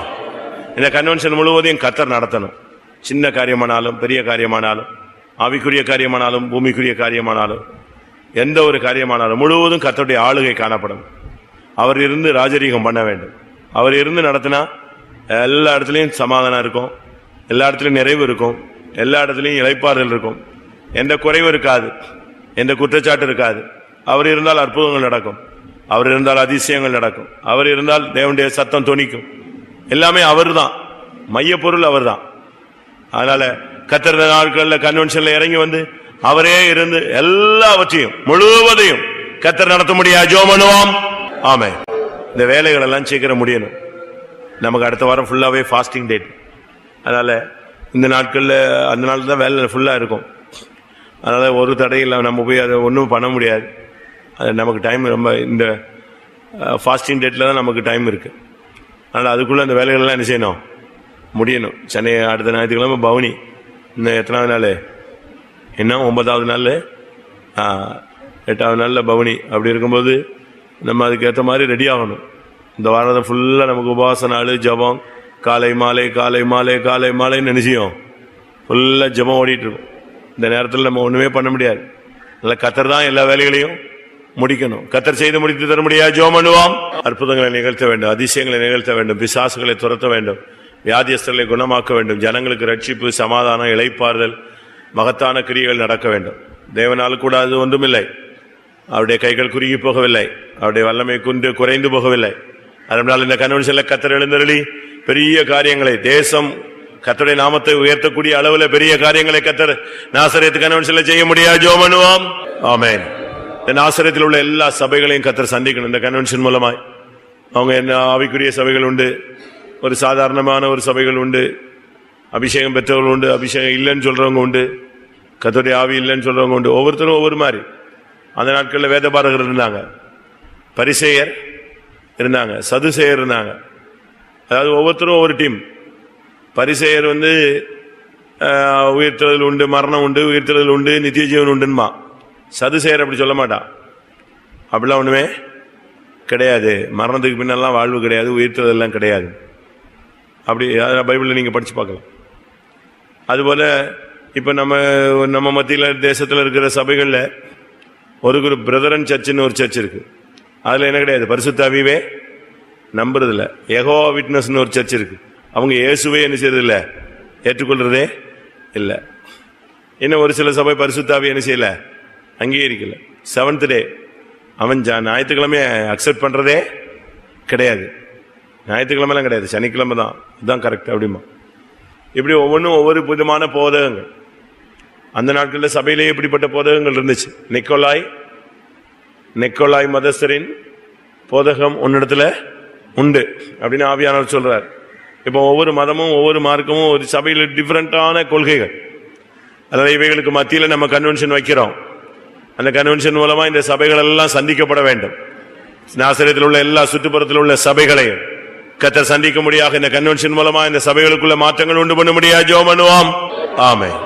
இந்த கன்வென்ஷன் முழுவதையும் கர்த்தர் நடத்தணும். சின்ன காரியமானாலும் பெரிய காரியமானாலும், ஆவிக்குரிய காரியமானாலும் பூமிக்குரிய காரியமானாலும், எந்த ஒரு காரியமானாலும் முழுவதும் கர்த்தருடைய ஆளுகை காணப்படும். அவர் இருந்து ராஜரீகம் பண்ண வேண்டும். அவர் இருந்து நடத்தினா எல்லா இடத்துலையும் சமாதானம் இருக்கும், எல்லா இடத்துலையும் நிறைவு இருக்கும், எல்லா இடத்துலையும் இளைப்பாறுதல் இருக்கும், எந்த குறைவு இருக்காது, எந்த குற்றச்சாட்டு இருக்காது. அவர் இருந்தால் அற்புதங்கள் நடக்கும், அவர் இருந்தால் அதிசயங்கள் நடக்கும், அவர் இருந்தால் தேவனுடைய சத்தம் தொனிக்கும். எல்லாமே அவர் தான், மைய பொருள் அவர் தான். அதனால கர்த்தர் நாட்கள்ல கன்வென்ஷன்ல இறங்கி வந்து அவரே இருந்து எல்லாவற்றையும் முழுவதையும் கர்த்தர் நடத்த முடியாது. ஜெபம் பண்ணுவோம். ஆமென். இந்த வேலைகள் எல்லாம் சீக்கிரம் முடியணும். நமக்கு அடுத்த வாரம் ஃபுல்லாவே ஃபாஸ்டிங் டேட். அதனால இந்த நாட்கள்ல அந்த நாள் தான் வேலை ஃபுல்லா இருக்கும். அதனால ஒரு தடையில் நம்ம போய் அதை ஒன்றும் பண்ண முடியாது. அது நமக்கு டைம் ரொம்ப, இந்த ஃபாஸ்டிங் டேட்டில் தான் நமக்கு டைம் இருக்குது. அதனால் அதுக்குள்ளே அந்த வேலைகள்லாம் என்ன செய்யணும்? முடியணும். சென்னை அடுத்த ஞாயிற்றுக்கிழமை பவுனி. இன்னும் எத்தனாவது நாள்? இன்னும் 9வது நாள், 8வது நாளில் பவுனி. அப்படி இருக்கும்போது நம்ம அதுக்கு ஏற்ற மாதிரி ரெடி ஆகணும். இந்த வாரத்தை ஃபுல்லாக நமக்கு உபவாச நாள், ஜபம், காலை மாலை காலை மாலை காலை மாலைன்னு நினைச்சியும் ஃபுல்லாக ஜபம் ஓடிட்டுருக்கும். இந்த நேரத்தில் நம்ம ஒன்றுமே பண்ண முடியாது. இல்லை, கர்த்தர் தான் எல்லா வேலைகளையும் முடிக்கணும். கர்த்தர் செய்து முடித்து தர முடியாது. ஜெபம் பண்ணுவோம். அற்புதங்களை நிகழ்த்த வேண்டும், அதிசயங்களை நிகழ்த்த வேண்டும், பிசாசுகளை துரத்த வேண்டும், வியாதியஸ்தர்களை குணமாக்க வேண்டும், ஜனங்களுக்கு ரட்சிப்பு, சமாதானம், இளைப்பாறுதல், மகத்தான கிரியைகள் நடக்க வேண்டும். தேவனால் கூட அது ஒன்றுமில்லை. அவருடைய கைகள் குறுகி போகவில்லை, அவருடைய வல்லமை குறைந்து போகவில்லை. அதனால் இந்த கன்வென்ஷன்ல கர்த்தர் எழுந்தருளி பெரிய காரியங்களை, தேசம் கர்த்தருடைய நாமத்தை உயர்த்தக்கூடிய அளவில் பெரிய காரியங்களை கர்த்தர் நாசரேத்து கன்வென்ஷன்ல செய்ய முடியாது. ஜெபம் பண்ணுவோம். ஆமென். இந்த நாசரேத்தில் உள்ள எல்லா சபைகளையும் கர்த்தர் சந்திக்கணும். இந்த கன்வென்ஷன் மூலமாய் அவங்க என்ன ஆவிக்குரிய சபைகள் உண்டு, ஒரு சாதாரணமான ஒரு சபைகள் உண்டு, அபிஷேகம் பெற்றவர்கள் உண்டு, அபிஷேகம் இல்லைன்னு சொல்றவங்க உண்டு, கர்த்தருடைய ஆவி இல்லைன்னு சொல்றவங்க உண்டு. ஒவ்வொருத்தரும் ஒவ்வொரு மாதிரி. அந்த நாட்களில் வேதபாரகர் இருந்தாங்க, பரிசேயர் இருந்தாங்க, சதுசேயர் இருந்தாங்க. அதாவது ஒவ்வொருத்தரும் ஒவ்வொரு டீம். பரிசேயர் வந்து உயிர்த்தெழுதல் உண்டு, மரணம் உண்டு, உயிர்த்தெழுதல் உண்டு, நித்திய ஜீவன் உண்டுமா. சதுசேயர் அப்படி சொல்ல மாட்டான். அப்படிலாம் ஒண்ணுமே கிடையாது. மரணத்துக்கு பின்னெல்லாம் வாழ்வு கிடையாது, உயிர்த்தெழுதல்லாம் கிடையாது. அப்படி பைபிளில் நீங்க படிச்சு பார்க்கலாம். அதுபோல இப்ப நம்ம மத்தியில் தேசத்தில் இருக்கிற சபைகளில் ஒரு குரூப் பிரதரன் சர்ச்சுன்னு ஒரு சர்ச் இருக்கு. அதுல என்ன கிடையாது? பரிசுத்த ஆவியவே நம்புறது இல்ல. யெகோவா விட்னஸ்னு ஒரு சர்ச் இருக்கு. அவங்க இயேசுவே என்ன செய்யறது இல்ல, ஏற்றுக்கொள்றதே இல்ல. இன்னும் ஒரு சில சபை பரிசுத்த ஆவியை என்ன செய்யல, அங்கீகரிக்கல. 7th டே அவன் ஞாயிற்றுக்கிழமை அக்செப்ட் பண்றதே கிடையாது. ஞாயிற்றுக்கிழமை எல்லாம் கிடையாது, சனிக்கிழமை தான், அதுதான் கரெக்ட் அப்படிமா. இப்படி ஒவ்வொன்றும் ஒவ்வொரு விதமான போதகங்கள். அந்த நாட்களில் சபையிலே இப்படிப்பட்ட போதகங்கள் இருந்துச்சு. நிக்கோலாய் மதஸ்தரின் போதகம் உன்னிடத்துல உண்டு அப்படின்னு ஆவியானவர் சொல்றார். இப்போ ஒவ்வொரு மதமும் ஒவ்வொரு மார்க்கமும் ஒரு சபையில் டிஃபரெண்டான கொள்கைகள். அதனால இவைகளுக்கு மத்தியில் நம்ம கன்வென்ஷன் வைக்கிறோம். அந்த கன்வென்ஷன் மூலமா இந்த சபைகள் எல்லாம் சந்திக்கப்பட வேண்டும். நாசரேத்தில் உள்ள எல்லா சுற்றுப்புறத்தில் உள்ள சபைகளையும் கர்த்தர் சந்திக்க முடியாது. இந்த கன்வென்ஷன் மூலமா இந்த சபைகளுக்குள்ள மாற்றங்கள் உண்டு பண்ண முடியாது. ஜெபம் பண்ணுவோம். ஆமென்.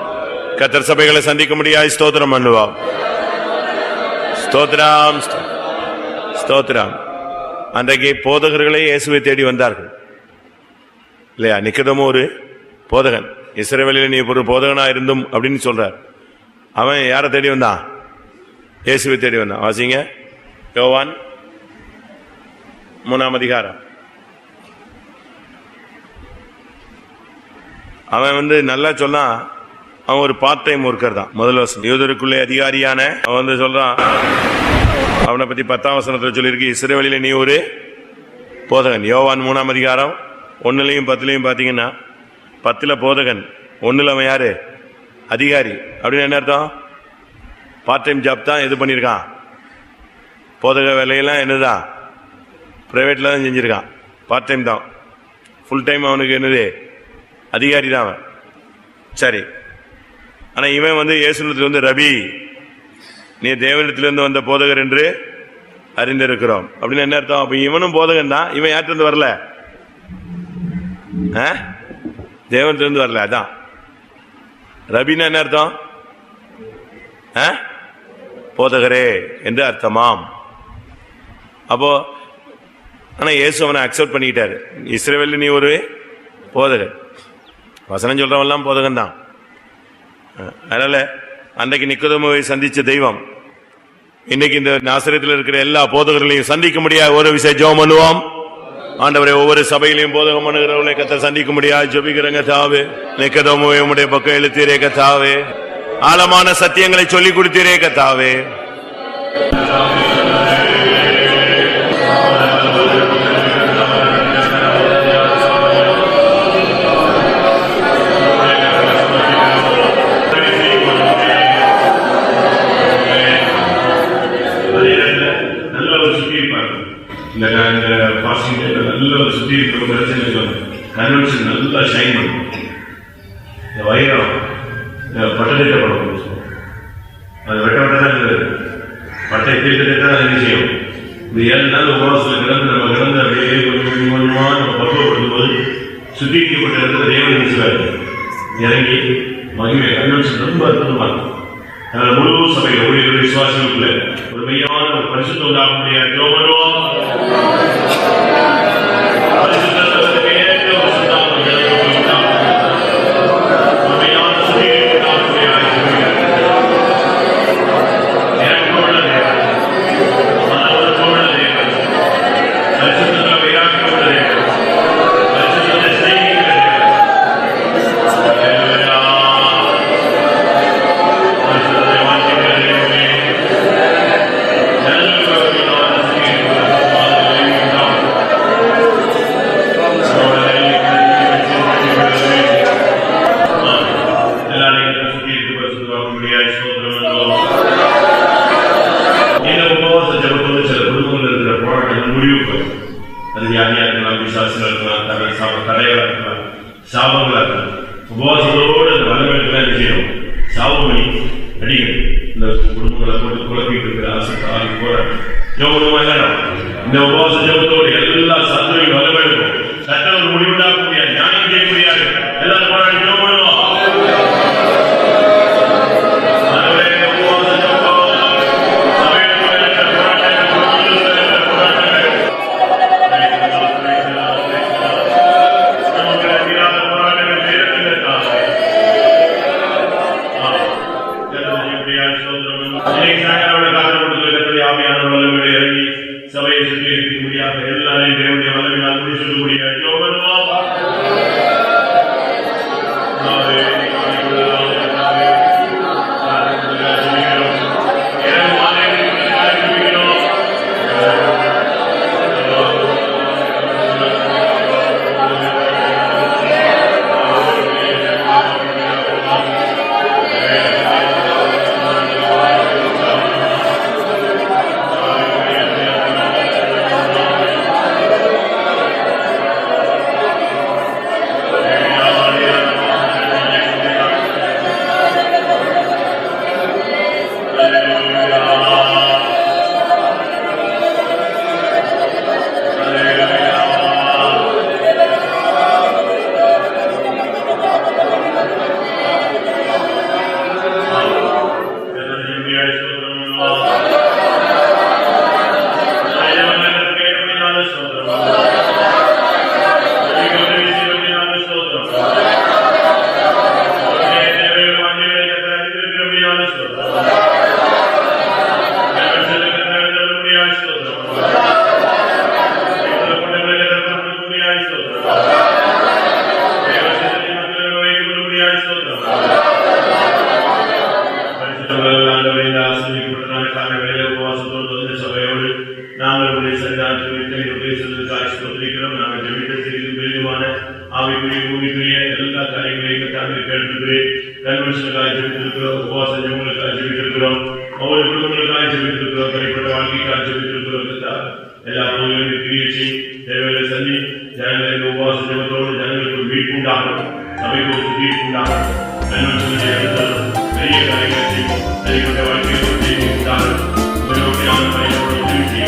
கர்த்தர் சபைகளை சந்திக்க முடியாது. ஸ்தோத்திரம் பண்ணுவோம். ஸ்தோத்திரம் ஸ்தோத்திரம். அன்றைக்கு போதகர்களே இயேசுவை தேடி வந்தார்கள் இல்லையா? நிக்கதேமு ஒரு போதகன். இஸ்ரவேலில் நீ ஒரு போதகனா இருந்தும் அப்படின்னு சொல்றார். அவன் யாரை தேடி வந்தான்? இயேசுவை தேடி வந்தான். வாசிங்க யோவான் 3ஆம் அதிகாரம். அவன் நல்லா சொன்னா, அவன் ஒரு பார்ட் டைம் ஒர்க்கர் தான். முதல் வசனம், யூதருக்குள்ளே அதிகாரியான அவன் சொல்றான். அவனை பத்தி 10ஆம் வசனத்தில் சொல்லியிருக்கு, இஸ்ரவேலிலே நீ ஒரு போதகன். யோவான் 3ஆம் அதிகாரம் 1லையும் 10லையும் பாத்தீங்கன்னா, 10ல் போதகன், 1ல் அவன் யாரு? அதிகாரி. அப்படின்னு என்ன அர்த்தம்? பார்ட் டைம் ஜாப் தான் இது பண்ணியிருக்கான். போதக வேலையெல்லாம் என்னதான் பிரைவேட்ல தான் செஞ்சிருக்கான். பார்ட் டைம் தான். ஃபுல் டைம் அவனுக்கு என்னது? அதிகாரி தான் அவன். சரி, ஆனா இவன் இயேசுவிடத்தில் ரபி, நீ தேவனிடத்திலிருந்து வந்த போதகர் என்று அறிந்திருக்கிறோம் அப்படின்னு என்ன அர்த்தம்? அப்ப இவனும் போதகன் தான். இவன் யார்கிட்ட வரல? தேவனிடத்திலிருந்து வரல. அதான் ரபின்னா என்ன அர்த்தம்? போதகரே என்று அர்த்தமாம். அப்போ ஆனா இயேசு அவனை அக்செப்ட் பண்ணிக்கிட்டாரு. இஸ்ரவேலில் நீ ஒரு போதகர். வசனம் சொல்றவெல்லாம் போதகன் தான். அதனால அன்றைக்கு நிக்கோதேமுவை சந்திச்ச தெய்வம் இன்னைக்கு இந்த நாசரேத்தில் இருக்கிற எல்லா போதகர்களையும் சந்திக்க முடியாது. ஒரு விஷயம் ஜெபம் பண்ணுவோம். ஆண்டவரே, ஒவ்வொரு சபையிலையும் போதகம் பண்ணுகிறவர்களை கர்த்தர் சந்திக்க முடியாது. ஜெபிக்கிறங்க தாவே. நிக்கோதேமுவை உம்முடைய பக்கம் இழுத்தீரே கர்த்தாவே. ஆழமான சத்தியங்களை சொல்லிக் கொடுத்தீரே கர்த்தாவே. கன்வென்ஷன் நல்லா ஷைன் பண்ணும். இந்த வைரம் பட்டத்தை படம் அது வெட்டப்பட்டதான் பட்டை தீர்த்தத்தான் என்ன செய்யும்? இந்த 7 நாள் உபவாசத்தில் கிடந்து அப்படியே கொஞ்சம் கொஞ்சமா நம்ம பக்குவப்படுத்தும் போது சுத்திகரிக்கப்பட்ட இடத்துல தேவன் செய்வார் இறங்கி மகிமை. கன்வென்ஷன் ரொம்ப அற்புதமா இருக்கும். அதனால முழு சபையில் ஊழியர்கள் விசுவாசிகளுக்குள்ள ஒரு மெய்யான ஒரு பரிசுத்தம் உண்டாக முடியாது. உபவாசத்தோடு அந்த வல்லமைக்கெல்லாம் என்ன செய்யணும்? சாவமணி அடிக்கணும். இந்த குடும்பங்களை போட்டு குழப்பிட்டு இருக்கிற ஆசை போராட்டம் இந்த உபவாச ஜபத்தோடு எல்லா சத்துரையும் வல்லமைக்கும் சட்டம் ஒரு முடிவுண்டாக்க முடியாது. ஞானம் செய்ய முடியாது. எல்லாரும் போராடி ஜெபம் பண்ணுவோம். சபையை சுற்றி இருக்க முடியாது. எல்லாரையும் தேவனுடைய வல்லமையால் முடிச்சுக்க முடியாது. நடத்தி ஜனங்களுக்கு உபவாச ஜெபத்தோடு ஜனங்களுக்கு ஒரு மீட்பு உண்டாகும், சபைக்கு ஒரு மீட்பு உண்டாகும், நன்மை எடுத்தாலும் பெரிய காரியங்களை செய்யும், தனிப்பட்ட வாழ்க்கையில் ஒரு செய்தி உண்டாகும். உபயோகியான பயனோடு உதவி செய்யும்.